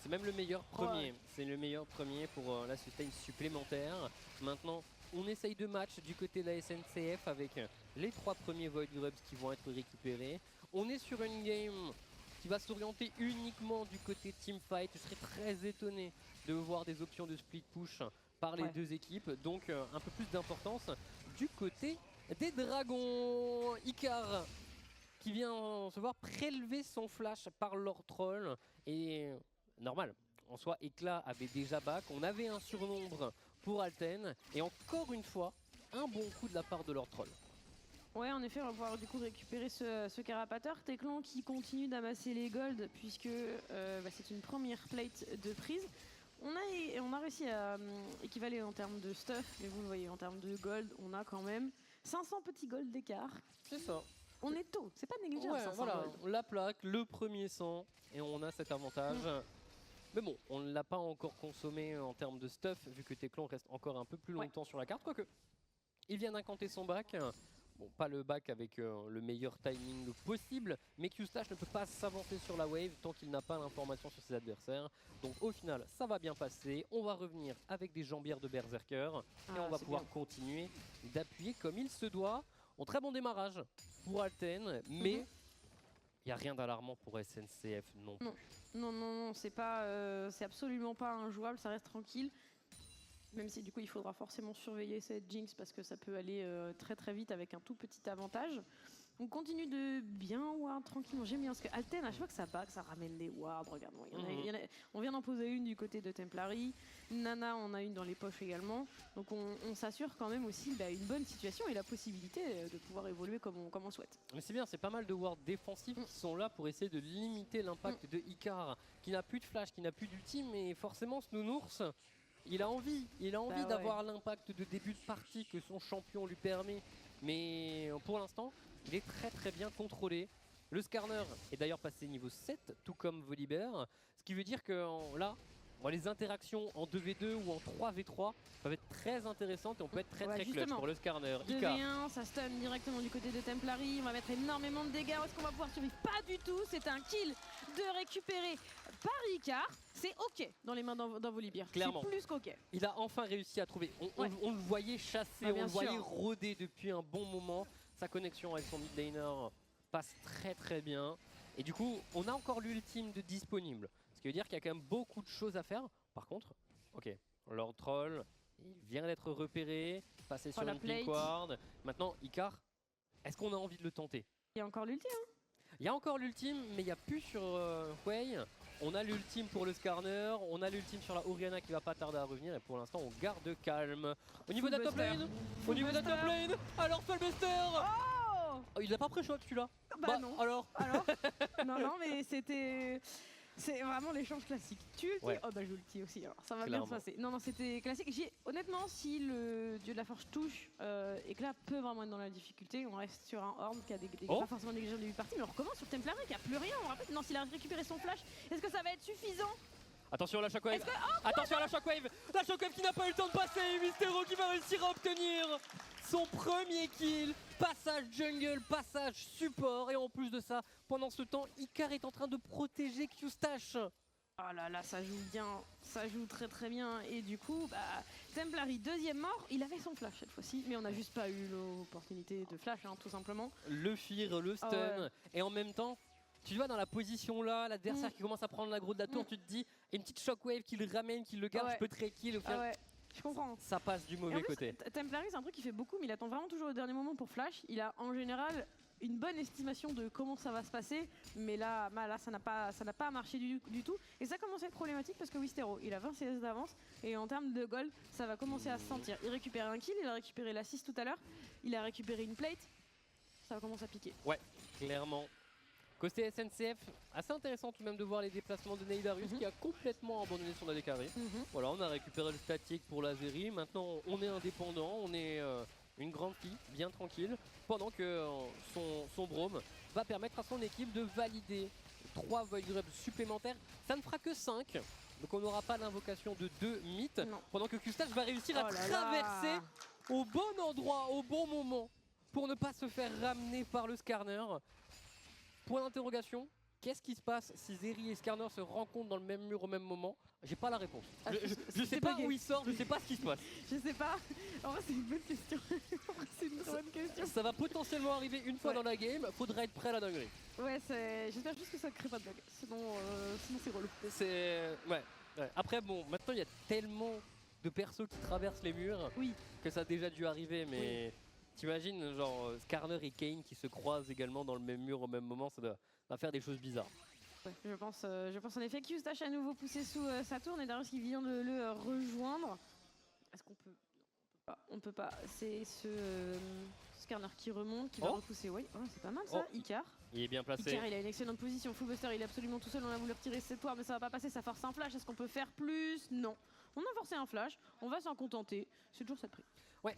[SPEAKER 2] même le meilleur premier. Ouais. C'est le meilleur premier pour la sustain supplémentaire. Maintenant, on essaye de match du côté de la SNCF avec les 3 premiers Void Grubs qui vont être récupérés. On est sur une game qui va s'orienter uniquement du côté teamfight. Je serais très étonné de voir des options de split push par les deux équipes. Donc un peu plus d'importance du côté des dragons. Icar qui vient se voir prélever son flash par leur troll. Et normal, en soi, Éclat avait déjà back. On avait un surnombre pour Alten. Et encore une fois, un bon coup de la part de leur troll.
[SPEAKER 1] Ouais, en effet, on va pouvoir du coup récupérer ce carapateur. Teclon qui continue d'amasser les golds puisque c'est une première plate de prise. On a réussi à équivaler en termes de stuff, mais vous le voyez, en termes de gold, on a quand même 500 petits gold d'écart.
[SPEAKER 2] C'est ça.
[SPEAKER 1] On est tôt, c'est pas négligeable.
[SPEAKER 2] Ouais, voilà, la plaque, le premier 100, et on a cet avantage. Mais bon, on ne l'a pas encore consommé en termes de stuff, vu que Teclon reste encore un peu plus longtemps sur la carte. Quoique, il vient d'incanter son back. Bon, pas le back avec le meilleur timing possible, mais Q-Stash ne peut pas s'avancer sur la wave tant qu'il n'a pas l'information sur ses adversaires. Donc au final, ça va bien passer. On va revenir avec des jambières de Berserker et on va pouvoir continuer d'appuyer comme il se doit. En très bon démarrage pour Alten, mais il n'y a rien d'alarmant pour SNCF non plus.
[SPEAKER 1] Non, c'est absolument pas injouable, ça reste tranquille. Même si du coup il faudra forcément surveiller cette Jinx parce que ça peut aller très très vite avec un tout petit avantage. On continue de bien ward tranquillement. J'aime bien parce que Alten, à chaque fois que ça back, ça ramène des wards. Regarde, on vient d'en poser une du côté de Templari. Nana en a une dans les poches également. Donc on s'assure quand même aussi une bonne situation et la possibilité de pouvoir évoluer comme on souhaite.
[SPEAKER 2] Mais c'est bien, c'est pas mal de wards défensifs qui sont là pour essayer de limiter l'impact de Icar, qui n'a plus de flash, qui n'a plus d'ultime, mais forcément ce nounours, il a envie d'avoir l'impact de début de partie que son champion lui permet. Mais pour l'instant, il est très très bien contrôlé. Le Skarner est d'ailleurs passé niveau 7, tout comme Volibear. Ce qui veut dire que là, les interactions en 2v2 ou en 3v3 peuvent être très intéressantes et on peut être très très clutch pour le Skarner.
[SPEAKER 1] 2v1, ça stun directement du côté de Templari. On va mettre énormément de dégâts. Est-ce qu'on va pouvoir survivre? Pas du tout. C'est un kill de récupérer par Icar. C'est ok dans les mains d'un Volibear.
[SPEAKER 2] Clairement.
[SPEAKER 1] C'est plus qu'ok.
[SPEAKER 2] Il a enfin réussi à trouver. On le voyait chasser, on le voyait rôder depuis un bon moment. Sa connexion avec son mid laner passe très très bien. Et du coup, on a encore l'ultime de disponible. Ce qui veut dire qu'il y a quand même beaucoup de choses à faire. Par contre, Lord Troll, il vient d'être repéré, passé sur une pink ward. Maintenant, Icar, est-ce qu'on a envie de le tenter?
[SPEAKER 1] Il y a encore l'ultime.
[SPEAKER 2] Il y a encore l'ultime, mais il n'y a plus sur Wei. On a l'ultime pour le Skarner, on a l'ultime sur la Oriana qui va pas tarder à revenir et pour l'instant on garde calme. Au niveau de la top lane, alors Fullbuster. Il l'a pas pré-shot celui-là.
[SPEAKER 1] Bah non.
[SPEAKER 2] Alors
[SPEAKER 1] non mais c'est vraiment l'échange classique. Tu ulti, j'ulti aussi, alors ça va bien se passer. Non, c'était classique. Honnêtement, si le dieu de la forge touche, Éclat peut vraiment être dans la difficulté. On reste sur un Horn qui a des pas forcément négligeables début de partie, mais on recommence sur Templari qui a plus rien. On rappelle, non, s'il a récupéré son flash, est-ce que ça va être suffisant?
[SPEAKER 2] Attention à la shockwave. Attention à la shockwave. La shockwave qui n'a pas eu le temps de passer. Mystero qui va réussir à obtenir son premier kill. Passage jungle, passage support. Et en plus de ça, pendant ce temps, Icar est en train de protéger Q-Stash.
[SPEAKER 1] Oh là là, ça joue bien, ça joue très très bien. Et du coup, Templari, deuxième mort, il avait son flash cette fois-ci, mais on n'a juste pas eu l'opportunité de flash, tout simplement.
[SPEAKER 2] Le fear, le stun, ouais. Et en même temps, tu vois dans la position là, l'adversaire qui commence à prendre l'aggro de la tour, tu te dis, une petite shockwave qui le ramène, qui le garde, je peux très kill. Au final,
[SPEAKER 1] ouais. Je comprends.
[SPEAKER 2] Ça passe du mauvais côté.
[SPEAKER 1] Templari, c'est un truc qui fait beaucoup, mais il attend vraiment toujours au dernier moment pour flash. Il a en général une bonne estimation de comment ça va se passer, mais là ça n'a pas marché du tout. Et ça commence à être problématique parce que Wistero, il a 20 CS d'avance, et en termes de gold, ça va commencer à se sentir. Il récupère un kill, il a récupéré l'assist tout à l'heure, il a récupéré une plate, ça va commencer à piquer.
[SPEAKER 2] Ouais, clairement. Côté SNCF, assez intéressant tout de même de voir les déplacements de Neidarius qui a complètement abandonné son AD carry. Voilà, on a récupéré le statique pour la Zeri. Maintenant, on est indépendant, on est une grande fille, bien tranquille, pendant que son Brome va permettre à son équipe de valider 3 Void Grubs supplémentaires. Ça ne fera que 5, donc on n'aura pas l'invocation de 2 mythes, pendant que Q-Stash va réussir à traverser au bon endroit, au bon moment, pour ne pas se faire ramener par le Skarner. Point d'interrogation, qu'est-ce qui se passe si Zeri et Skarner se rencontrent dans le même mur au même moment? J'ai pas la réponse. Je sais pas où il sort, je sais pas ce qui se passe.
[SPEAKER 1] Je sais pas. En vrai, c'est une bonne question. C'est une très bonne question.
[SPEAKER 2] Ça va potentiellement arriver une fois dans la game, faudra être prêt à la dinguerie.
[SPEAKER 1] Ouais, j'espère juste que ça crée pas de bug. Sinon c'est relou.
[SPEAKER 2] Ouais. Après, bon, maintenant il y a tellement de persos qui traversent les murs que ça a déjà dû arriver, mais. T'imagines genre Skarner et Kayn qui se croisent également dans le même mur au même moment, ça va faire des choses bizarres.
[SPEAKER 1] Ouais, je pense en effet que Q-Stash a à nouveau poussé sous sa tour, et Darius qui vient de le rejoindre. Est-ce qu'on peut... On peut pas. C'est ce Skarner qui remonte, qui va repousser. Oui, c'est pas mal ça. Icar.
[SPEAKER 2] Il est bien placé.
[SPEAKER 1] Icar, il a une excellente position. Fullbuster, il est absolument tout seul. On a voulu retirer cette tour, mais ça va pas passer. Ça force un flash. Est-ce qu'on peut faire plus? Non. On a forcé un flash. On va s'en contenter. C'est toujours ça de prix.
[SPEAKER 2] Ouais,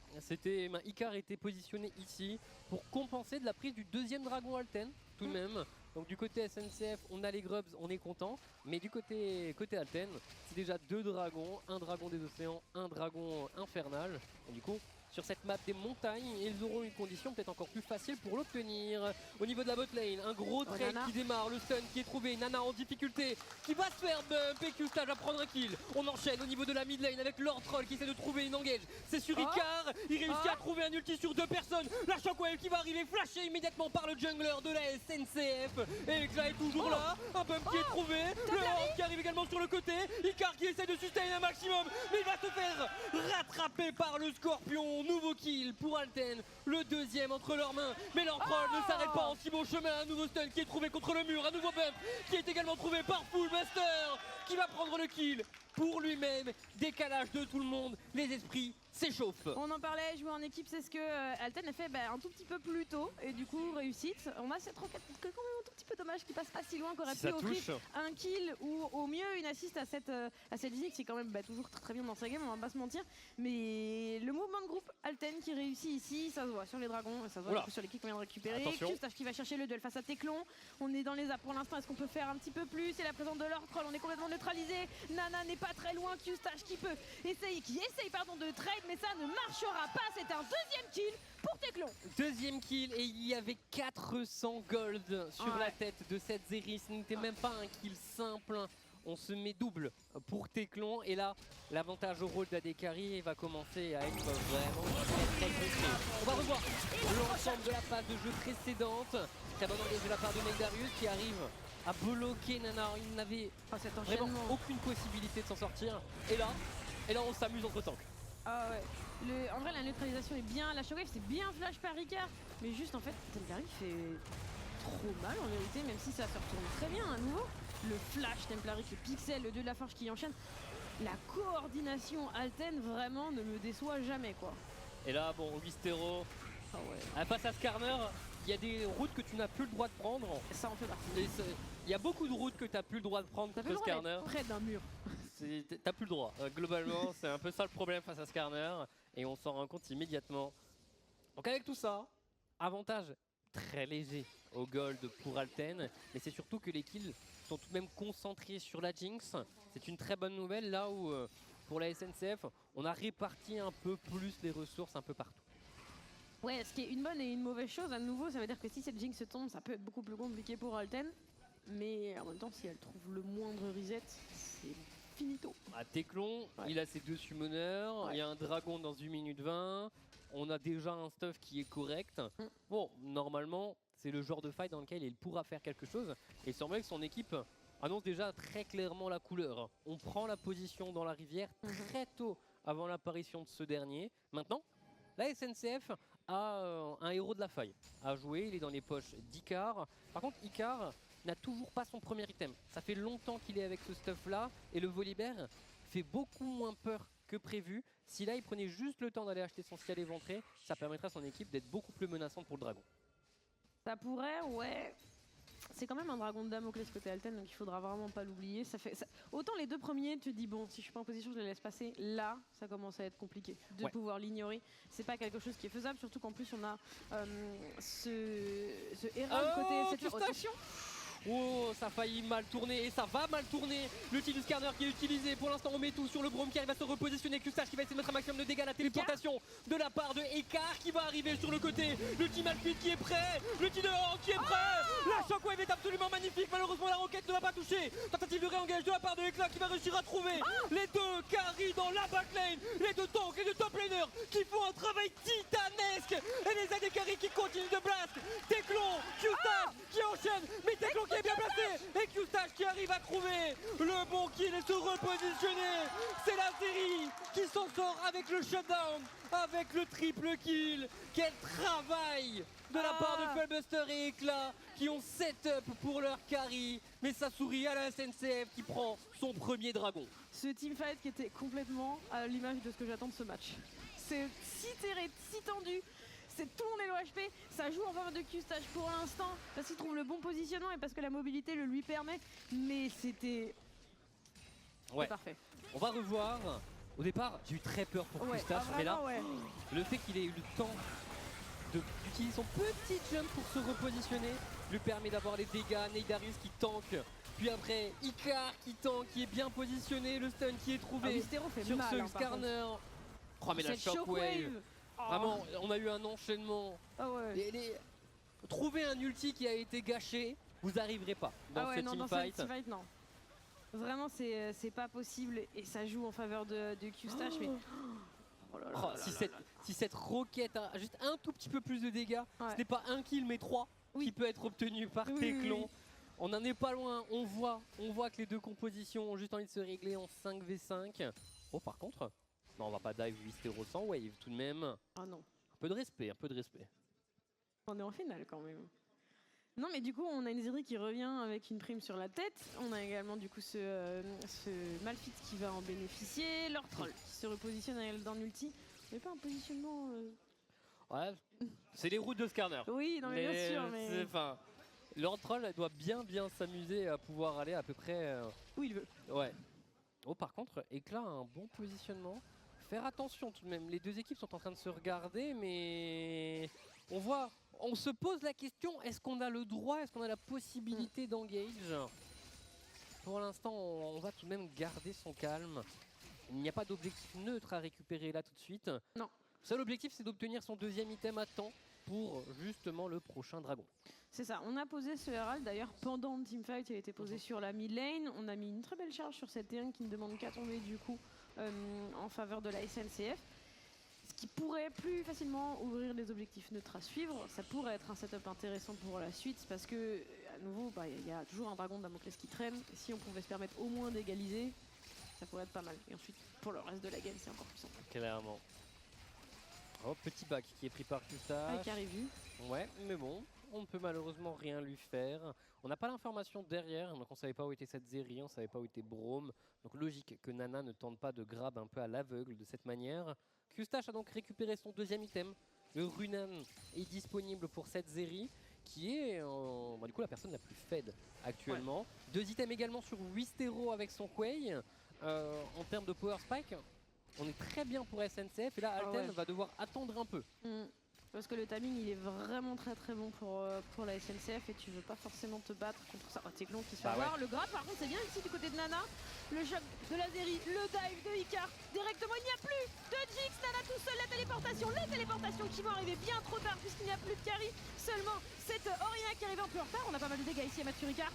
[SPEAKER 2] Icar était positionné ici pour compenser de la prise du deuxième dragon Alten, tout de même. Donc du côté SNCF, on a les Grubs, on est content. Mais du côté Alten, c'est déjà 2 dragons, un dragon des océans, un dragon infernal. Et du coup, sur cette map des montagnes, ils auront une condition peut-être encore plus facile pour l'obtenir. Au niveau de la bot lane, un gros trade qui démarre, le stun qui est trouvé, Nana en difficulté, qui va se faire bump, et Q-Stash va prendre un kill. On enchaîne au niveau de la mid lane avec Lord Troll qui essaie de trouver une engage. C'est sur Icar, il réussit à trouver un ulti sur 2 personnes. La shockwave qui va arriver, flashée immédiatement par le jungler de la SNCF. Et Xa est toujours là, un bump qui est trouvé, le Horde qui arrive également sur le côté. Icar qui essaie de sustain un maximum, mais il va se faire rattraper par le Scorpion. Nouveau kill pour Alten, le deuxième entre leurs mains, mais leur troll ne s'arrête pas en si bon chemin. Un nouveau stun qui est trouvé contre le mur, un nouveau bump qui est également trouvé par Fullbuster qui va prendre le kill pour lui-même. Décalage de tout le monde, les esprits s'échauffent.
[SPEAKER 1] On en parlait, jouer en équipe, c'est ce que Alten a fait un tout petit peu plus tôt, et du coup réussite. On a cette roquette que quand même un tout petit peu dommage qui passe pas si loin, qu'on aurait pu offrir un kill ou au mieux une assist à cette Zinix qui est quand même toujours très bien dans sa game, on va pas se mentir. Mais le mouvement de groupe Alten qui réussit ici, ça se voit sur les dragons, ça se voit sur les kills qu'on vient de récupérer. Q-Stash qui va chercher le duel face à Teclon. On est dans les apps pour l'instant, est-ce qu'on peut faire un petit peu plus? C'est la présence de Lord Troll, on est complètement neutralisé. Nana n'est pas très loin, Q-Stash qui essaye de trade, mais ça ne marchera pas. C'était un deuxième kill pour Teclon.
[SPEAKER 2] Deuxième kill, et il y avait 400 gold sur la tête de cette Zeri. Ce n'était même pas un kill simple. On se met double pour Teclon, et là l'avantage au rôle d'AD Carry va commencer à être vraiment très concret. On va revoir l'ensemble de la phase de jeu précédente. Très bon engagement de la part de Neidarius qui arrive à bloquer Nana. Il n'avait vraiment aucune possibilité de s'en sortir, et là on s'amuse entre tanks.
[SPEAKER 1] Ah ouais. En vrai, la neutralisation est bien, la shockwave c'est bien flash par Ricard, mais juste en fait Templari fait trop mal en vérité, même si ça se retourne très bien à nouveau. Le flash Templari qui pixel, le dieu de la forge qui enchaîne. La coordination Alten vraiment ne me déçoit jamais quoi.
[SPEAKER 2] Et là bon, Wistero, face à Skarner, il y a des routes que tu n'as plus le droit de prendre.
[SPEAKER 1] Ça en fait partie.
[SPEAKER 2] Il y a beaucoup de routes que tu n'as plus le droit de prendre contre Skarner.
[SPEAKER 1] Près d'un mur.
[SPEAKER 2] T'as plus le droit. Globalement, c'est un peu ça le problème face à Skarner, et on s'en rend compte immédiatement. Donc avec tout ça, avantage très léger au gold pour Alten, mais c'est surtout que les kills sont tout de même concentrés sur la Jinx. C'est une très bonne nouvelle là où pour la SNCF, on a réparti un peu plus les ressources un peu partout.
[SPEAKER 1] Ouais, ce qui est une bonne et une mauvaise chose à nouveau, ça veut dire que si cette Jinx tombe, ça peut être beaucoup plus compliqué pour Alten. Mais en même temps, si elle trouve le moindre reset, c'est finito.
[SPEAKER 2] Teclon, il a ses 2 summoners, il y a un dragon dans 1 minute 20, on a déjà un stuff qui est correct. Bon, normalement, c'est le genre de fight dans lequel il pourra faire quelque chose. Et il semblerait que son équipe annonce déjà très clairement la couleur. On prend la position dans la rivière très tôt avant l'apparition de ce dernier. Maintenant, la SNCF a un héros de la faille à jouer, il est dans les poches d'Icar. Par contre, Icar n'a toujours pas son premier item. Ça fait longtemps qu'il est avec ce stuff là et le Volibear fait beaucoup moins peur que prévu. Si là il prenait juste le temps d'aller acheter son ciel éventré, ça permettrait à son équipe d'être beaucoup plus menaçante pour le dragon.
[SPEAKER 1] Ça pourrait, ouais. C'est quand même un dragon de Damoclès côté Alten, donc il faudra vraiment pas l'oublier. Autant les 2 premiers, tu te dis bon, si je suis pas en position, je les laisse passer. Là, ça commence à être compliqué de pouvoir l'ignorer. C'est pas quelque chose qui est faisable, surtout qu'en plus on a ce Herald côté cette rotation.
[SPEAKER 2] Oh, ça a failli mal tourner et ça va mal tourner. L'ulti du Skarner qui est utilisé. Pour l'instant, on met tout sur le Braum qui arrive à se repositionner. Q-Stage qui va essayer de mettre un maximum de dégâts. La téléportation de la part de Ekar qui va arriver sur le côté. L'ulti Malphite qui est prêt. L'ulti de Han qui est prêt. La Shockwave est absolument magnifique. Malheureusement, la roquette ne va pas toucher. Tentative de réengage de la part de Ekla qui va réussir à trouver les 2 carries dans la backlane. Les 2 tanks, les 2 top laners qui font un travail titanesque. Et les AD carry qui continuent de blast. Teclon, Q-Stage qui enchaîne. Mais Teclon qui est bien placé et Q-Stage qui arrive à trouver le bon kill et se repositionner. C'est la série qui s'en sort avec le shutdown, avec le triple kill. Quel travail de la part de Fullbuster et Ekla qui ont setup pour leur carry. Mais ça sourit à la SNCF qui prend son premier dragon.
[SPEAKER 1] Ce teamfight qui était complètement à l'image de ce que j'attends de ce match. C'est si serré, si tendu. C'est tout le monde est l'OHP, ça joue en faveur de Q-Stage pour l'instant parce qu'il trouve le bon positionnement et parce que la mobilité le lui permet. Mais c'était parfait.
[SPEAKER 2] On va revoir. Au départ, j'ai eu très peur pour Q-Stage, mais là, le fait qu'il ait eu le temps d'utiliser son petit jump pour se repositionner lui permet d'avoir les dégâts. Neidarius qui tank, puis après Icar qui tank, qui est bien positionné, le stun qui est trouvé sur ce Skarner. Oh mais la Shockwave. Vraiment, on a eu un enchaînement. Trouver un ulti qui a été gâché, vous n'arriverez pas dans ce teamfight.
[SPEAKER 1] Non. Vraiment, c'est pas possible et ça joue en faveur de Q-Stage. Mais...
[SPEAKER 2] si cette roquette a juste un tout petit peu plus de dégâts, ce n'est pas un kill mais 3 qui peut être obtenu par Teclon. On n'en est pas loin, on voit que les 2 compositions ont juste envie de se régler en 5v5. Oh par contre... Non, on va pas dive 8-0 sans wave tout de même.
[SPEAKER 1] Ah non.
[SPEAKER 2] Un peu de respect.
[SPEAKER 1] On est en finale quand même. Non mais du coup on a une Zeri qui revient avec une prime sur la tête. On a également du coup ce Malphite qui va en bénéficier. Leur troll qui se repositionne dans l'ulti. Mais pas un positionnement...
[SPEAKER 2] Ouais, c'est les routes de Skarner.
[SPEAKER 1] Oui, non mais bien sûr. Mais...
[SPEAKER 2] Leur troll doit bien s'amuser à pouvoir aller à peu près...
[SPEAKER 1] où il veut.
[SPEAKER 2] Ouais. Oh par contre, Ekla a un bon positionnement. Faire attention tout de même, les 2 équipes sont en train de se regarder, mais on se pose la question, est-ce qu'on a le droit, est-ce qu'on a la possibilité d'engage? Pour l'instant, on va tout de même garder son calme. Il n'y a pas d'objectif neutre à récupérer là tout de suite.
[SPEAKER 1] Non.
[SPEAKER 2] Seul objectif, c'est d'obtenir son 2e item à temps pour justement le prochain dragon.
[SPEAKER 1] C'est ça, on a posé ce Herald d'ailleurs pendant le teamfight, il a été posé sur la mid lane. On a mis une très belle charge sur cette T1 qui ne demande qu'à tomber du coup en faveur de la SNCF. Ce qui pourrait plus facilement ouvrir les objectifs neutres à suivre. Ça pourrait être un setup intéressant pour la suite parce que, à nouveau, il y a toujours un dragon de Damoclès qui traîne. Et si on pouvait se permettre au moins d'égaliser, ça pourrait être pas mal. Et ensuite, pour le reste de la game, c'est encore plus simple.
[SPEAKER 2] Clairement. Oh, petit back qui est pris par Q-Stage.
[SPEAKER 1] Qui arrive.
[SPEAKER 2] Ouais, mais bon. On ne peut malheureusement rien lui faire. On n'a pas l'information derrière, donc on ne savait pas où était cette Zeri, on ne savait pas où était Braum. Donc logique que Nana ne tente pas de grab un peu à l'aveugle de cette manière. Q-Stage a donc récupéré son 2e item. Le Runan est disponible pour cette Zeri, qui est du coup la personne la plus fed actuellement. 2 items également sur Wistero avec son Quay. En termes de power spike, on est très bien pour SNCF et là Alten va devoir attendre un peu.
[SPEAKER 1] parce que le timing il est vraiment très très bon pour la SNCF et tu veux pas forcément te battre contre ça. Teclon qui se fait avoir. Le grab par contre c'est bien ici du côté de Nana. Le choc de la Zeri, le dive de Icar. Directement il n'y a plus de Jix. Nana tout seul, la téléportation. Les téléportations qui vont arriver bien trop tard puisqu'il n'y a plus de carry. Seulement cette Oriana qui arrive un peu en retard. On a pas mal de dégâts ici à mettre sur Icar.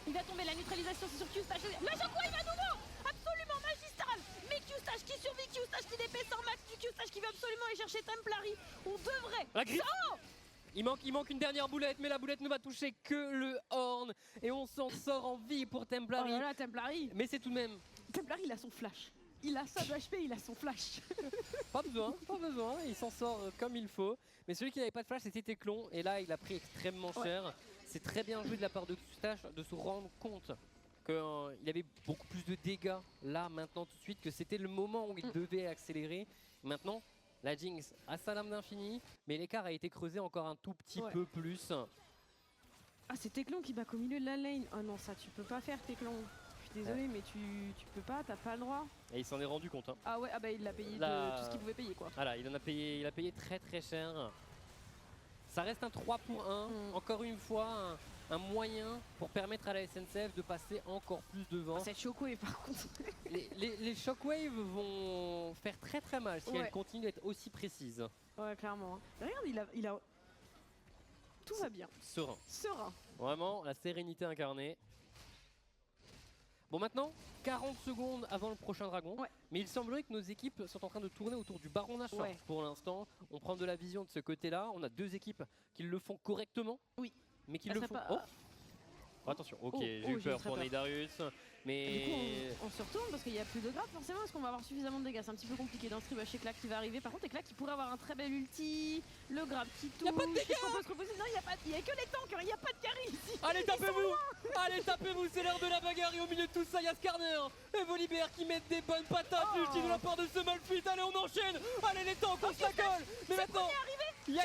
[SPEAKER 1] Il va tomber, la neutralisation c'est sur Q-Stash. Le shockwave à nouveau. Absolument magistral. Mais Q-Stash qui survit, Q-Stash qui d'épaisseur max, Q-Stash qui veut absolument aller chercher Templari. On devrait...
[SPEAKER 2] La griffe. Il manque une dernière boulette, mais la boulette ne va toucher que le horn. Et on s'en sort en vie pour Templari.
[SPEAKER 1] Oh là là, Templari.
[SPEAKER 2] Mais c'est tout de même...
[SPEAKER 1] Templari, il a son flash. Il a ça de HP, il a son flash.
[SPEAKER 2] Pas besoin, il s'en sort comme il faut. Mais celui qui n'avait pas de flash, c'était Teclon. Et là, il a pris extrêmement cher. C'est très bien joué de la part de Q-Stash de se rendre compte qu'il avait beaucoup plus de dégâts là, maintenant, tout de suite, que c'était le moment où il devait accélérer. Maintenant, la Jinx a sa lame d'infini, mais l'écart a été creusé encore un tout petit peu plus.
[SPEAKER 1] Ah, c'est Teclon qui back au milieu de la lane. Oh non, ça tu peux pas faire, Teclon. Je suis désolé, mais tu peux pas, t'as pas le droit.
[SPEAKER 2] Et il s'en est rendu compte. Hein.
[SPEAKER 1] Ah ouais, ah bah il l'a payé de tout ce qu'il pouvait payer quoi.
[SPEAKER 2] Voilà, il a payé très très cher. Ça reste un 3 pour 1, encore une fois un moyen pour permettre à la SNCF de passer encore plus devant.
[SPEAKER 1] Ah, cette shockwave par contre.
[SPEAKER 2] les shockwaves vont faire très très mal si elles continuent d'être aussi précises.
[SPEAKER 1] Ouais, clairement. Regarde, il a... Tout va bien.
[SPEAKER 2] Serein. Vraiment, la sérénité incarnée. Bon, maintenant, 40 secondes avant le prochain dragon. Mais il semblerait que nos équipes sont en train de tourner autour du Baron Nashor pour l'instant. On prend de la vision de ce côté-là. On a deux équipes qui le font correctement.
[SPEAKER 1] Oui.
[SPEAKER 2] Mais qui le font... Oh, attention, j'ai eu peur pour Nidarius. Mais
[SPEAKER 1] du coup, on se retourne parce qu'il n'y a plus de grab forcément. Est-ce qu'on va avoir suffisamment de dégâts? C'est un petit peu compliqué dans ce tribush Ekla qui va arriver. Par contre, Ekla qui pourrait avoir un très bel ulti. Le grab qui touche.
[SPEAKER 2] Il n'y a pas de dégâts.
[SPEAKER 1] Non, il n'y a que les tanks, il n'y a pas de carry ici.
[SPEAKER 2] Allez, tapez-vous, c'est l'heure de la bagarre. Et au milieu de tout ça, il y a Skarner et Volibear qui mettent des bonnes patates. L'ulti de la part de ce Malphite. Allez, on enchaîne. Allez, les tanks, on se la colle. Mais maintenant,
[SPEAKER 1] il y a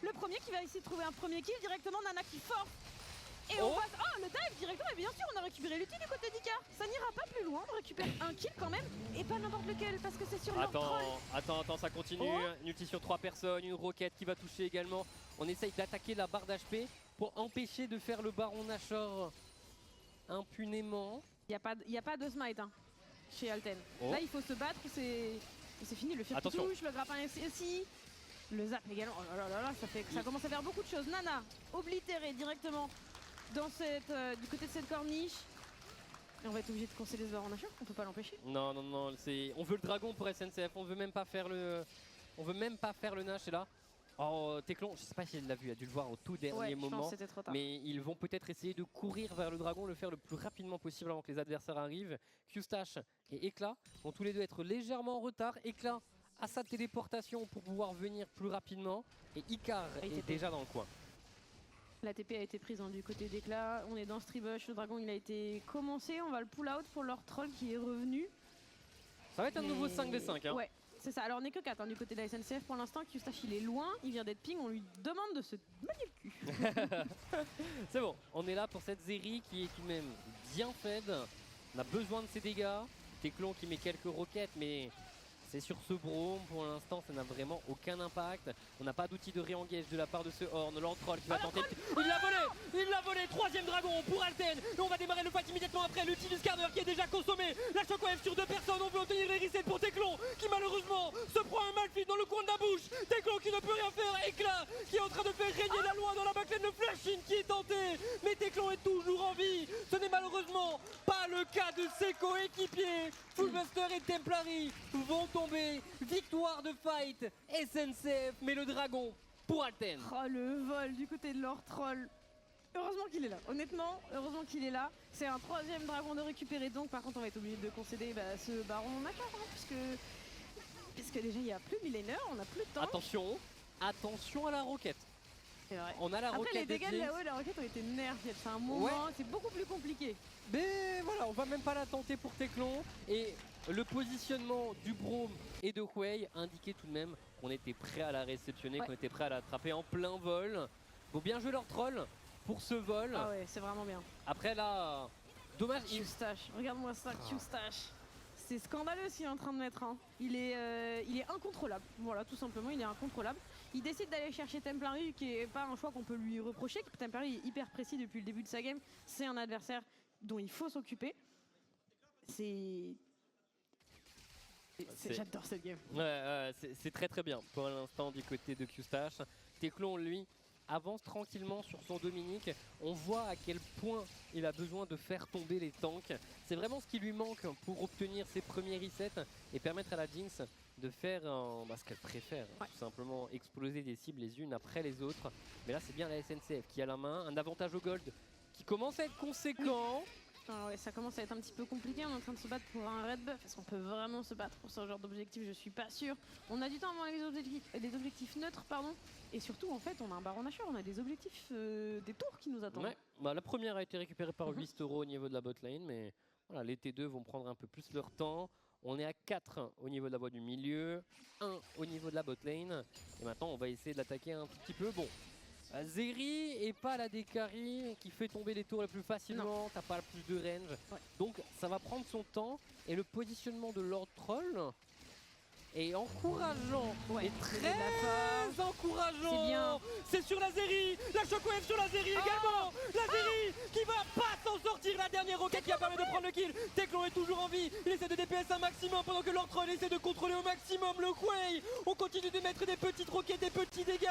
[SPEAKER 1] le premier qui va essayer de trouver un premier kill directement. Nana qui force. Et on passe... Oh, le dive directement, et bien sûr, on a récupéré l'ulti du côté d'Icar. Ça n'ira pas plus loin, on récupère un kill quand même, et pas n'importe lequel, parce que c'est sur leur troll.
[SPEAKER 2] Attends, ça continue. Une ulti sur 3 personnes, une roquette qui va toucher également. On essaye d'attaquer la barre d'HP pour empêcher de faire le Baron Nashor impunément.
[SPEAKER 1] Il n'y a pas de smite chez Alten. Là, il faut se battre, c'est fini, le fear qui touche, le grappin aussi. Le zap également, oh là là, ça commence à faire beaucoup de choses. Nana, oblitérée directement dans du côté de cette corniche. Et on va être obligé de concéder ce Baron Nashor, on peut pas l'empêcher.
[SPEAKER 2] Non, on veut le dragon pour SNCF, on veut même pas faire le Nash, et là. Oh, Teclon, je sais pas si elle l'a vu, elle a dû le voir au tout dernier moment.
[SPEAKER 1] Je pense que c'était trop tard.
[SPEAKER 2] Mais ils vont peut-être essayer de courir vers le dragon, le faire le plus rapidement possible avant que les adversaires arrivent. Q-Stash et Ekla vont tous les deux être légèrement en retard. Ekla a sa téléportation pour pouvoir venir plus rapidement. Et Icar est déjà dans le coin.
[SPEAKER 1] La TP a été prise du côté d'Ekla. On est dans ce tribush. Le dragon il a été commencé. On va le pull out pour leur troll qui est revenu.
[SPEAKER 2] Ça va être un nouveau 5v5. Hein.
[SPEAKER 1] Ouais, c'est ça. Alors on n'est que 4 du côté de la SNCF pour l'instant. Q-Stash il est loin. Il vient d'être ping. On lui demande de se manier le cul.
[SPEAKER 2] C'est bon. On est là pour cette Zeri qui est tout de même bien fed. On a besoin de ses dégâts. Teclon qui met quelques roquettes, mais c'est sur ce Braum, pour l'instant ça n'a vraiment aucun impact. On n'a pas d'outil de re-engage de la part de ce Horn. Lord Troll qui va tenter... Il l'a volé, troisième dragon pour Alten. Et on va démarrer le fight immédiatement après. L'ulti du Skarner qui est déjà consommé. La shockwave sur 2 personnes, on veut obtenir les resets pour Teclon qui malheureusement se prend un Malphite dans le coin de la bouche. Teclon qui ne peut rien faire. Ekla qui est en train de faire régner la loi dans la backlane. Le flash-in qui est tenté. Mais Teclon est toujours en vie. Ce n'est malheureusement pas le cas de ses coéquipiers. Fullbuster et Templari vont tomber. Victoire de fight SNCF, mais le dragon pour Alten.
[SPEAKER 1] Oh, le vol du côté de leur troll. Heureusement qu'il est là, honnêtement, heureusement qu'il est là. C'est un 3e dragon de récupérer, donc par contre on va être obligé de concéder ce Baron Nashor, puisque déjà il n'y a plus millénaire, on n'a plus de temps.
[SPEAKER 2] Attention à la roquette.
[SPEAKER 1] C'est vrai.
[SPEAKER 2] On a la roquette.
[SPEAKER 1] Après les dégâts de là-haut, la roquette ont été nerfs, c'est un moment, c'est beaucoup plus compliqué.
[SPEAKER 2] Mais voilà, on va même pas la tenter pour Teclon. Et le positionnement du Braum et de Huey indiquait tout de même qu'on était prêt à la réceptionner, qu'on était prêt à l'attraper en plein vol. Bon, bien joué leur troll pour ce vol.
[SPEAKER 1] Ah ouais, c'est vraiment bien.
[SPEAKER 2] Après là, dommage.
[SPEAKER 1] Q-Stash, regarde-moi ça, Q-Stash. C'est scandaleux ce qu'il est en train de mettre. Il est incontrôlable. Voilà, tout simplement, il est incontrôlable. Il décide d'aller chercher Templari, qui est pas un choix qu'on peut lui reprocher. Templari est hyper précis depuis le début de sa game. C'est un adversaire dont il faut s'occuper. J'adore cette game.
[SPEAKER 2] C'est très très bien pour l'instant du côté de Q-Stash. Teclon, lui, avance tranquillement sur son Dominique. On voit à quel point il a besoin de faire tomber les tanks. C'est vraiment ce qui lui manque pour obtenir ses premiers resets et permettre à la Jinx de faire ce qu'elle préfère, tout simplement exploser des cibles les unes après les autres. Mais là, c'est bien la SNCF qui a la main, un avantage au gold qui commence à être conséquent.
[SPEAKER 1] Ouais, ça commence à être un petit peu compliqué, on est en train de se battre pour un red buff. Est-ce qu'on peut vraiment se battre pour ce genre d'objectif? Je suis pas sûre. On a du temps avant les objectifs neutres, pardon. Et surtout, en fait, on a un Baron Nashor, on a des objectifs, des tours qui nous attendent.
[SPEAKER 2] Ouais. La première a été récupérée par 8 euros au niveau de la bot lane, mais voilà, les T2 vont prendre un peu plus leur temps. On est à 4 au niveau de la voie du milieu, 1 au niveau de la bot lane. Et maintenant, on va essayer de l'attaquer un petit peu. Bon, Zeri et pas la Dekari qui fait tomber les tours le plus facilement, t'as pas le plus de range. Donc ça va prendre son temps. Et le positionnement de Lord Troll est encourageant. Et très encourageant.
[SPEAKER 1] C'est bien.
[SPEAKER 2] C'est sur la Zeri, la Shockwave sur la Zeri également. La Zeri qui va pas s'en sortir, la dernière roquette qui a permis de prendre le kill. Teclon est toujours en vie, il essaie de DPS un maximum pendant que Lord Troll essaie de contrôler au maximum le Quay. On continue de mettre des petites roquettes, des petits dégâts,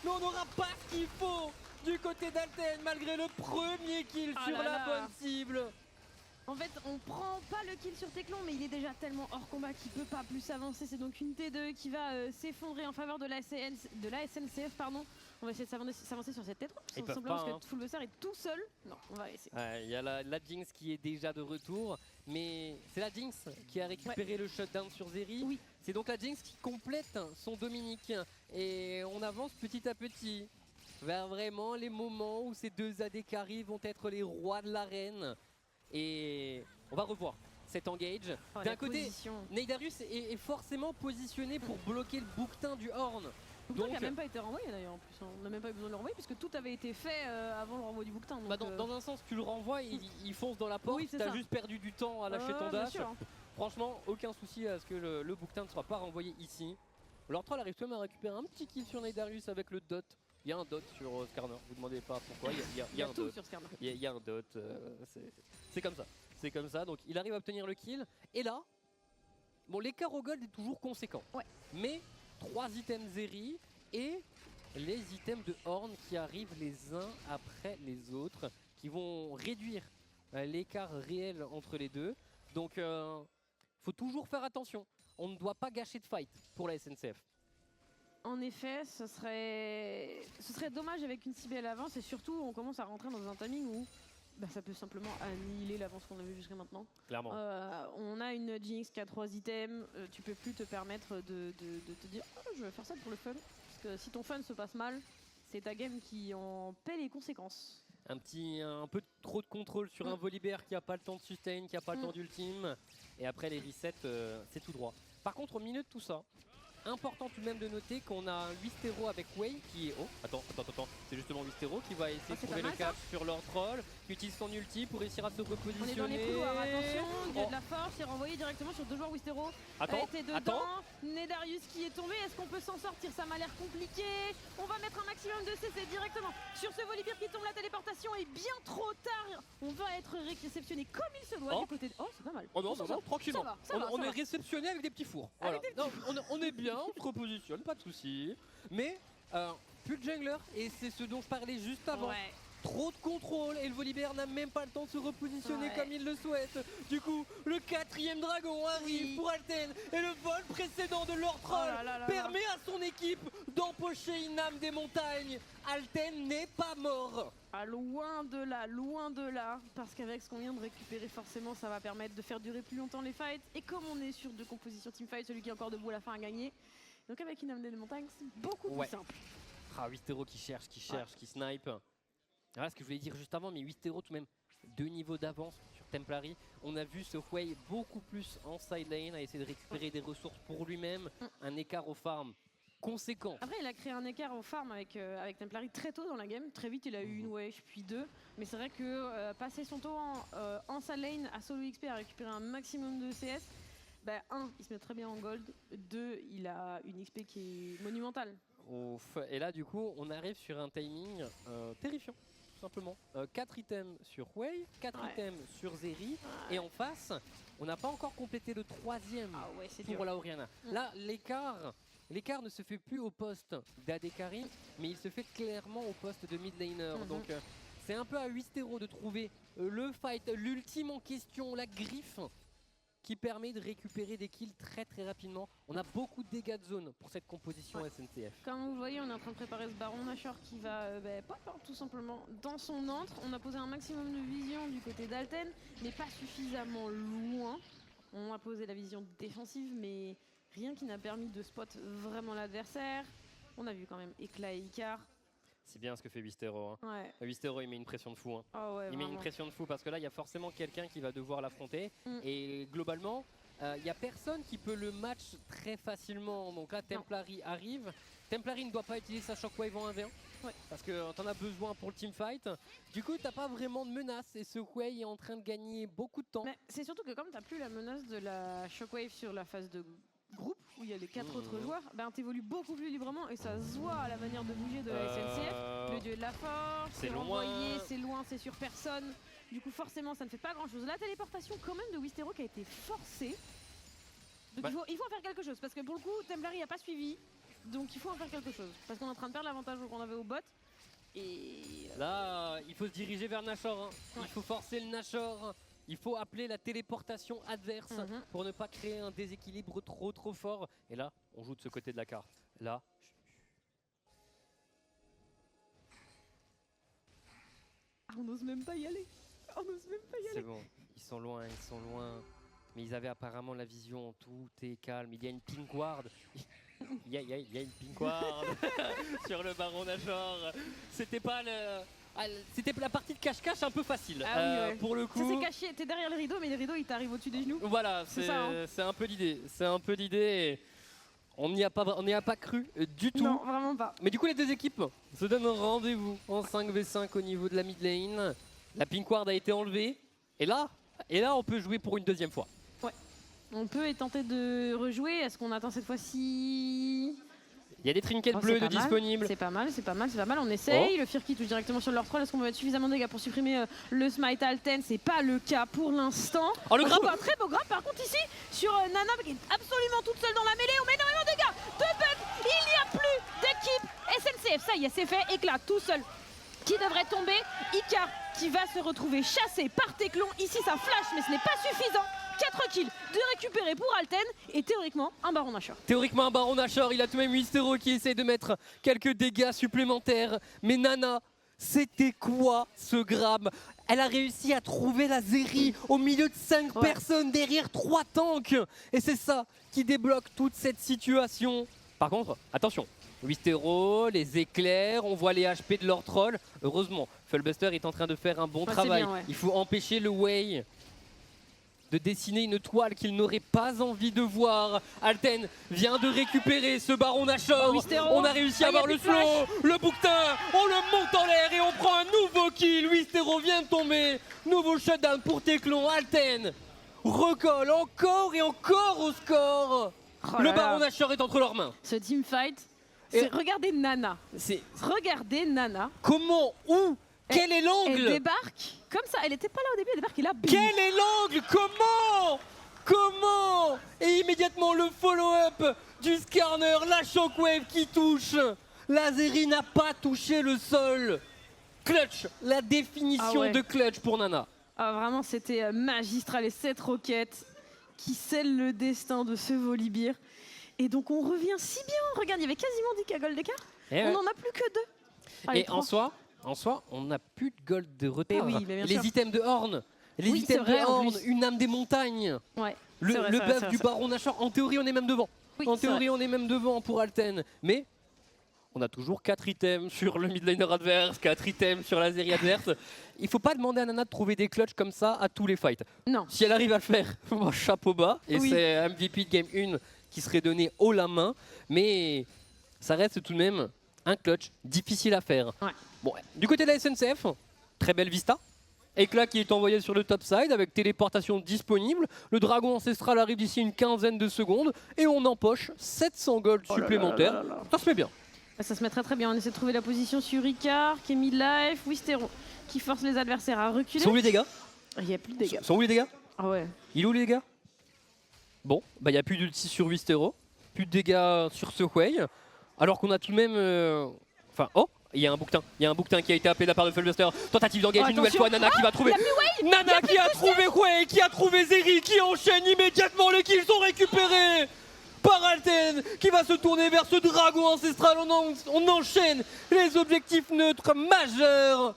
[SPEAKER 2] mais on n'aura pas ce qu'il faut du côté d'Alten malgré le premier kill sur la bonne cible.
[SPEAKER 1] En fait, on prend pas le kill sur Teclon, mais il est déjà tellement hors combat qu'il peut pas plus avancer. C'est donc une T2 qui va s'effondrer en faveur de la SNCF, pardon. On va essayer de s'avancer sur cette T3, tout simplement parce que Fulbusser est tout seul. Non, on va essayer.
[SPEAKER 2] Il y a la Jinx qui est déjà de retour, mais c'est la Jinx qui a récupéré le shutdown sur Zeri.
[SPEAKER 1] Oui.
[SPEAKER 2] C'est donc la Jinx qui complète son Dominique. Et on avance petit à petit vers vraiment les moments où ces deux AD carry vont être les rois de l'arène. Et on va revoir cet engage. D'un côté, Neidarius est forcément positionné pour bloquer le bouquetin du Horn.
[SPEAKER 1] Donc, il n'a même pas été renvoyé d'ailleurs en plus. On n'a même pas eu besoin de le renvoyer puisque tout avait été fait avant le renvoi du bouquetin. Donc,
[SPEAKER 2] dans un sens, tu le renvoies, il fonce dans la porte.
[SPEAKER 1] Oui,
[SPEAKER 2] t'as juste perdu du temps à lâcher ton dash.
[SPEAKER 1] Sûr, hein.
[SPEAKER 2] Franchement, aucun souci à ce que le bouquetin ne soit pas renvoyé ici. Lord Troll arrive quand même à récupérer un petit kill sur Neidarius avec le dot. Il y a un dot sur Skarner, vous demandez pas pourquoi, il y a un dot. Il y a un dot, c'est comme ça. C'est comme ça, donc il arrive à obtenir le kill. Et là, bon, l'écart au gold est toujours conséquent. Mais 3 items Zeri et les items de Horn qui arrivent les uns après les autres, qui vont réduire l'écart réel entre les deux. Donc, faut toujours faire attention. On ne doit pas gâcher de fight pour la SNCF.
[SPEAKER 1] En effet, ce serait dommage avec une si belle avance et surtout on commence à rentrer dans un timing où ça peut simplement annihiler l'avance qu'on a vue jusqu'à maintenant.
[SPEAKER 2] Clairement.
[SPEAKER 1] On a une Jinx qui a 3 items, tu peux plus te permettre de te dire je vais faire ça pour le fun. Parce que si ton fun se passe mal, c'est ta game qui en paie les conséquences.
[SPEAKER 2] Un peu trop de contrôle sur un Volibear qui a pas le temps de sustain, qui a pas le temps d'ultime. Et après les resets, c'est tout droit. Par contre, au milieu de tout ça, important tout de même de noter qu'on a un Wistero avec Wei qui est... Oh, attends, c'est justement Wistero qui va essayer de trouver le catch sur Lord Troll, qui utilise son ulti pour réussir à se repositionner.
[SPEAKER 1] On est dans les couloirs, attention, il y a de la force, il est renvoyé directement sur 2 joueurs Wistero.
[SPEAKER 2] Attends.
[SPEAKER 1] Neidarius qui est tombé, est-ce qu'on peut s'en sortir? Ça m'a l'air compliqué. On va mettre un maximum de CC directement sur ce Volibear qui tombe, la téléportation est bien trop tard. On va être réceptionné comme il se doit du côté de... Oh, c'est pas mal.
[SPEAKER 2] Oh non, tranquillement. On est
[SPEAKER 1] va.
[SPEAKER 2] réceptionné avec des petits fours. Voilà. On est bien, on se repositionne, pas de soucis. Mais plus de jungler, et c'est ce dont je parlais juste avant. Trop de contrôle et le Volibear n'a même pas le temps de se repositionner comme il le souhaite. Du coup, le 4e dragon arrive pour Alten et le vol précédent de Lord Troll permet à son équipe d'empocher une âme des montagnes. Alten n'est pas mort.
[SPEAKER 1] Loin de là, parce qu'avec ce qu'on vient de récupérer, forcément, ça va permettre de faire durer plus longtemps les fights. Et comme on est sur 2 compositions teamfight, celui qui est encore debout à la fin a gagné. Donc avec une âme des montagnes, c'est beaucoup plus simple.
[SPEAKER 2] Wistero qui cherche, qui snipe. Voilà ce que je voulais dire juste avant, mais Wistero tout de même 2 niveaux d'avance sur Templari. On a vu ce Wei beaucoup plus en side lane, à essayer de récupérer des ressources pour lui-même, un écart au farm conséquent.
[SPEAKER 1] Après il a créé un écart au farm avec Templari très tôt dans la game, très vite il a eu une wave puis 2, mais c'est vrai que passer son temps en side lane à solo XP à récupérer un maximum de CS, 1, il se met très bien en gold, 2, il a une XP qui est monumentale.
[SPEAKER 2] Ouf. Et là, du coup, on arrive sur un timing terrifiant, tout simplement. 4 items sur Wei, 4 items sur Zeri, et en face, on n'a pas encore complété le 3e pour la Orianna. Là, l'écart ne se fait plus au poste d'Adekari, mais il se fait clairement au poste de mid laner. Donc, c'est un peu à Wistero de trouver le fight, l'ultime en question, la griffe, qui permet de récupérer des kills très rapidement. On a beaucoup de dégâts de zone pour cette composition SNCF.
[SPEAKER 1] Comme vous voyez, on est en train de préparer ce Baron Nashor qui va pop tout simplement dans son antre. On a posé un maximum de vision du côté d'Alten, mais pas suffisamment loin. On a posé la vision défensive, mais rien qui n'a permis de spot vraiment l'adversaire. On a vu quand même Éclat et Icar.
[SPEAKER 2] C'est bien ce que fait Wistero. Hein.
[SPEAKER 1] Ouais.
[SPEAKER 2] Wistero, il met une pression de fou. Hein.
[SPEAKER 1] Oh ouais,
[SPEAKER 2] il met une pression de fou parce que là, il y a forcément quelqu'un qui va devoir l'affronter. Et globalement, il n'y a personne qui peut le match très facilement. Donc là, Templari arrive. Templari ne doit pas utiliser sa Shockwave en 1v1. Parce que tu en as besoin pour le teamfight. Du coup, tu n'as pas vraiment de menace. Et ce Wei est en train de gagner beaucoup de temps.
[SPEAKER 1] C'est surtout que comme tu n'as plus la menace de la Shockwave sur la phase de groupe où il y a les 4 autres joueurs, t'évolues beaucoup plus librement et ça se voit à la manière de bouger de la SNCF. Le dieu de la force, c'est renvoyé, c'est loin, c'est sur personne. Du coup forcément ça ne fait pas grand chose. La téléportation quand même de Wistero qui a été forcée. Donc il faut en faire quelque chose parce que pour le coup Templari n'a pas suivi. Donc il faut en faire quelque chose parce qu'on est en train de perdre l'avantage qu'on avait au bot. Et
[SPEAKER 2] là il faut se diriger vers Nashor. Hein. Il faut forcer le Nashor. Il faut appeler la téléportation adverse pour ne pas créer un déséquilibre trop fort. Et là, on joue de ce côté de la carte. Là.
[SPEAKER 1] On n'ose même pas y aller.
[SPEAKER 2] C'est bon, ils sont loin. Mais ils avaient apparemment la vision, tout est calme. Il y a une pink ward. Il y a une pink ward sur le Baron Nashor. C'était pas le... C'était la partie de cache-cache un peu facile. Pour le coup.
[SPEAKER 1] Ça s'est caché, t'es derrière les rideaux, mais les rideaux ils t'arrivent au-dessus des genoux.
[SPEAKER 2] Voilà, c'est un peu l'idée. On n'y a pas cru du tout.
[SPEAKER 1] Non, vraiment pas.
[SPEAKER 2] Mais du coup, les deux équipes se donnent rendez-vous en 5v5 au niveau de la mid lane. La pink ward a été enlevée. Et là, on peut jouer pour une deuxième fois.
[SPEAKER 1] Ouais. On peut tenter de rejouer. Est-ce qu'on attend cette fois-ci?
[SPEAKER 2] Il y a des trinkets bleus de disponibles.
[SPEAKER 1] C'est pas mal. On essaye. Le Firki touche directement sur leur troll. Est-ce qu'on va mettre suffisamment de dégâts pour supprimer le smite Alten? C'est pas le cas pour l'instant.
[SPEAKER 2] Oh, le grab!
[SPEAKER 1] Un très beau grab. Par contre, ici, sur Nana qui est absolument toute seule dans la mêlée, on met énormément de dégâts. De bugs. Il n'y a plus d'équipe SNCF. Ça y est, c'est fait. Éclat tout seul qui devrait tomber. Icar qui va se retrouver chassé par Teclon. Ici, ça flash, mais ce n'est pas suffisant. 4 kills de récupérer pour Alten et théoriquement un Baron Nashor.
[SPEAKER 2] Il a tout de même Wistero qui essaie de mettre quelques dégâts supplémentaires. Mais Nana, c'était quoi ce grab? Elle a réussi à trouver la Zeri au milieu de 5 personnes derrière 3 tanks. Et c'est ça qui débloque toute cette situation. Par contre, attention, Wistero, les éclairs, on voit les HP de leur troll. Heureusement, Fullbuster est en train de faire un bon travail. Bien, il faut empêcher le Wei de dessiner une toile qu'il n'aurait pas envie de voir. Alten vient de récupérer ce Baron Nashor. On a réussi à avoir le slow, le bouquetin, on le monte en l'air et on prend un nouveau kill. Wistero vient de tomber. Nouveau shutdown pour Teclon. Alten recolle encore et encore au score. Le Baron Nashor est entre leurs mains.
[SPEAKER 1] Ce teamfight, regardez Nana. Regardez Nana.
[SPEAKER 2] Comment? Où? Quel est l'angle?
[SPEAKER 1] Elle débarque comme ça, elle était pas là au début, elle débarque et là.
[SPEAKER 2] Quel est l'angle? Comment? Et immédiatement le follow-up du Skarner, la Shockwave qui touche. La Zeri n'a pas touché le sol. Clutch, la définition de clutch pour Nana.
[SPEAKER 1] Vraiment, c'était magistral et cette roquette qui scelle le destin de ce Volibear. Et donc on revient si bien. Regarde, il y avait quasiment 10 k gold d'écart. On n'en a plus que 2.
[SPEAKER 2] Allez, et en soi, on n'a plus de gold de retard.
[SPEAKER 1] Les
[SPEAKER 2] items de Horn, une âme des montagnes. Le buff du Baron Nashor, en théorie, on est même devant. On est même devant pour Alten. Mais on a toujours 4 items sur le mid laner adverse, 4 items sur la série adverse. Il ne faut pas demander à Nana de trouver des clutches comme ça à tous les fights.
[SPEAKER 1] Non.
[SPEAKER 2] Si elle arrive à le faire, chapeau bas. Et c'est MVP de Game 1 qui serait donné haut la main. Mais ça reste tout de même un clutch difficile à faire. Bon, du côté de la SNCF, très belle vista. Éclat qui est envoyé sur le top side avec téléportation disponible. Le dragon ancestral arrive d'ici une quinzaine de secondes et on empoche 700 gold supplémentaires. Ça se met bien.
[SPEAKER 1] Ça se met très très bien. On essaie de trouver la position sur Ricard, qui est mid-life, Wisteron, qui force les adversaires à reculer.
[SPEAKER 7] Sont où les dégâts?
[SPEAKER 1] Il n'y a plus de dégâts.
[SPEAKER 7] Sont où les dégâts?
[SPEAKER 1] Ah ouais.
[SPEAKER 7] Il est où les dégâts? Bon, bah il n'y a plus d'ulti sur Wistero, plus de dégâts sur ce Huey, alors qu'on a tout de même... Enfin, oh, il y a un bouquetin. Il y a un bouquetin qui a été appelé de la part de Fullbuster. Tentative d'engage une nouvelle fois. Nana qui va trouver. Nana qui a trouvé Huey, qui a trouvé Zeri, qui enchaîne immédiatement. Les kills sont récupérés par Alten, qui va se tourner vers ce dragon ancestral. On enchaîne les objectifs neutres majeurs.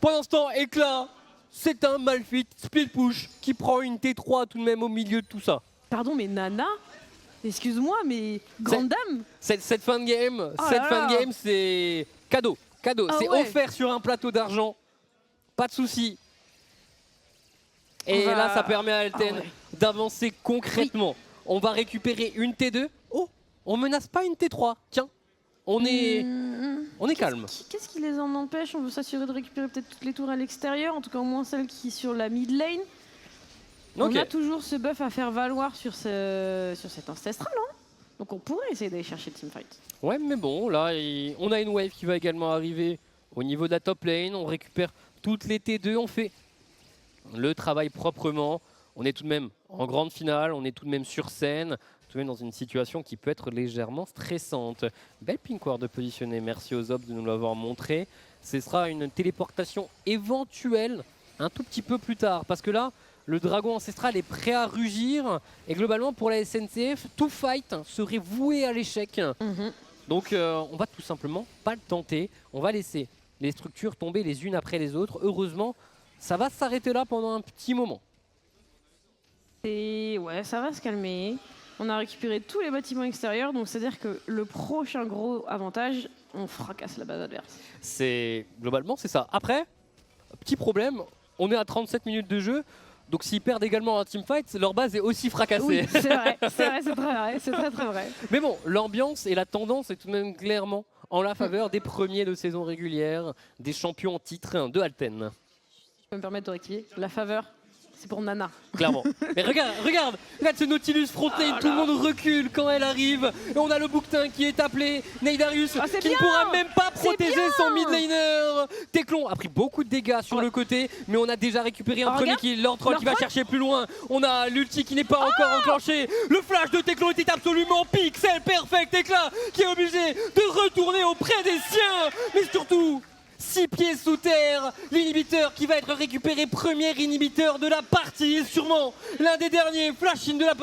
[SPEAKER 7] Pendant ce temps, Éclat, c'est un Malphite split push qui prend une T3 tout de même au milieu de tout ça.
[SPEAKER 1] Pardon, mais Nana, excuse-moi, mais grande dame.
[SPEAKER 7] Cette fin de game, c'est cadeau.
[SPEAKER 1] Ah
[SPEAKER 7] c'est
[SPEAKER 1] ouais.
[SPEAKER 7] offert sur un plateau d'argent. Pas de souci. Et là, ça permet à Alten d'avancer concrètement. On va récupérer une T2. Oh, on menace pas une T3. Tiens, on est calme.
[SPEAKER 1] Qu'est-ce qui les en empêche? On veut s'assurer de récupérer peut-être toutes les tours à l'extérieur, en tout cas au moins celles qui sont sur la mid lane. On a toujours ce buff à faire valoir sur cet ancestral, hein. Donc on pourrait essayer d'aller chercher le teamfight.
[SPEAKER 7] Ouais, mais bon, là, on a une wave qui va également arriver au niveau de la top lane. On récupère toutes les T2, on fait le travail proprement. On est tout de même en grande finale, on est tout de même sur scène, tout de même dans une situation qui peut être légèrement stressante. Belle pink ward de positionner, merci aux Obs de nous l'avoir montré. Ce sera une téléportation éventuelle un tout petit peu plus tard, parce que là, le dragon ancestral est prêt à rugir, et globalement pour la SNCF, tout fight serait voué à l'échec. Donc on va tout simplement pas le tenter, on va laisser les structures tomber les unes après les autres. Heureusement, ça va s'arrêter là pendant un petit moment.
[SPEAKER 1] Et ouais, ça va se calmer. On a récupéré tous les bâtiments extérieurs, donc c'est-à-dire que le prochain gros avantage, on fracasse la base adverse.
[SPEAKER 7] Globalement, c'est ça. Après, petit problème, on est à 37 minutes de jeu, donc s'ils perdent également un teamfight, leur base est aussi fracassée.
[SPEAKER 1] Oui, c'est vrai, c'est très vrai, c'est très très vrai.
[SPEAKER 7] Mais bon, l'ambiance et la tendance est tout de même clairement en la faveur des premiers de saison régulière, des champions en titre de Alten.
[SPEAKER 1] Je peux me permettre de rectifier, la faveur, c'est pour Nana.
[SPEAKER 7] Clairement. Mais regarde ce Nautilus Frontlane, tout le monde recule quand elle arrive. Et on a le bouquetin qui est appelé Neidarius, qui ne pourra même pas protéger son mid laner. Teclon a pris beaucoup de dégâts sur le côté, mais on a déjà récupéré un premier kill. Lord Troll qui va chercher plus loin. On a l'ulti qui n'est pas encore enclenché. Le flash de Teclon était absolument pixel perfect. Éclat qui est obligé de retourner auprès des siens. Mais surtout, 6 pieds sous terre, l'inhibiteur qui va être récupéré, premier inhibiteur de la partie, et sûrement l'un des derniers, flash in de la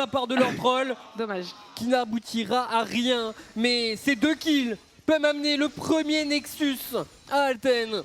[SPEAKER 7] part de Lord Troll.
[SPEAKER 1] Dommage.
[SPEAKER 7] Qui n'aboutira à rien, mais ces 2 kills peuvent amener le premier Nexus à Alten.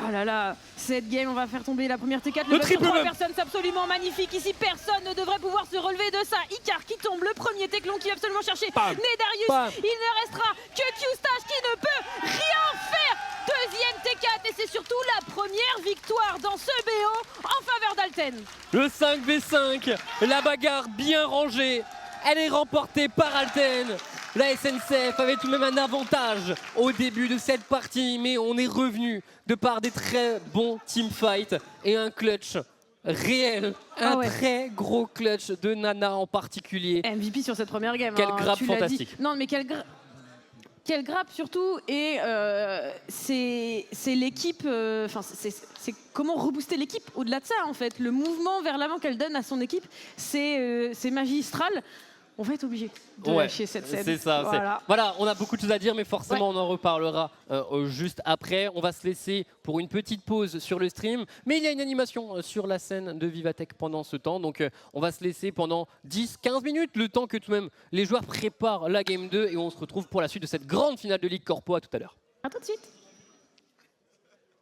[SPEAKER 1] Oh là là, cette game, on va faire tomber la première T4.
[SPEAKER 7] Le triple
[SPEAKER 1] 3 personnes, c'est absolument magnifique. Ici, personne ne devrait pouvoir se relever de ça. Icar qui tombe, le premier Teclon qui va absolument chercher Nedarius. Il ne restera que Q-Stash qui ne peut rien faire. Deuxième T4 et c'est surtout la première victoire dans ce BO en faveur d'Alten.
[SPEAKER 7] Le 5v5, la bagarre bien rangée. Elle est remportée par Alten. La SNCF avait tout de même un avantage au début de cette partie, mais on est revenu de par des très bons teamfights et un clutch réel, très gros clutch de Nana en particulier.
[SPEAKER 1] MVP sur cette première game.
[SPEAKER 7] Quel grab fantastique.
[SPEAKER 1] Non mais quel grappe surtout, et c'est l'équipe, c'est comment rebooster l'équipe au-delà de ça en fait. Le mouvement vers l'avant qu'elle donne à son équipe, c'est magistral. On va être obligé de lâcher cette scène.
[SPEAKER 7] C'est ça. Voilà, on a beaucoup de choses à dire, mais forcément on en reparlera juste après. On va se laisser pour une petite pause sur le stream, mais il y a une animation sur la scène de Vivatech pendant ce temps, donc on va se laisser pendant 10-15 minutes, le temps que tout de même les joueurs préparent la Game 2, et on se retrouve pour la suite de cette grande finale de Ligue Corpo. À tout à l'heure.
[SPEAKER 1] À tout de suite.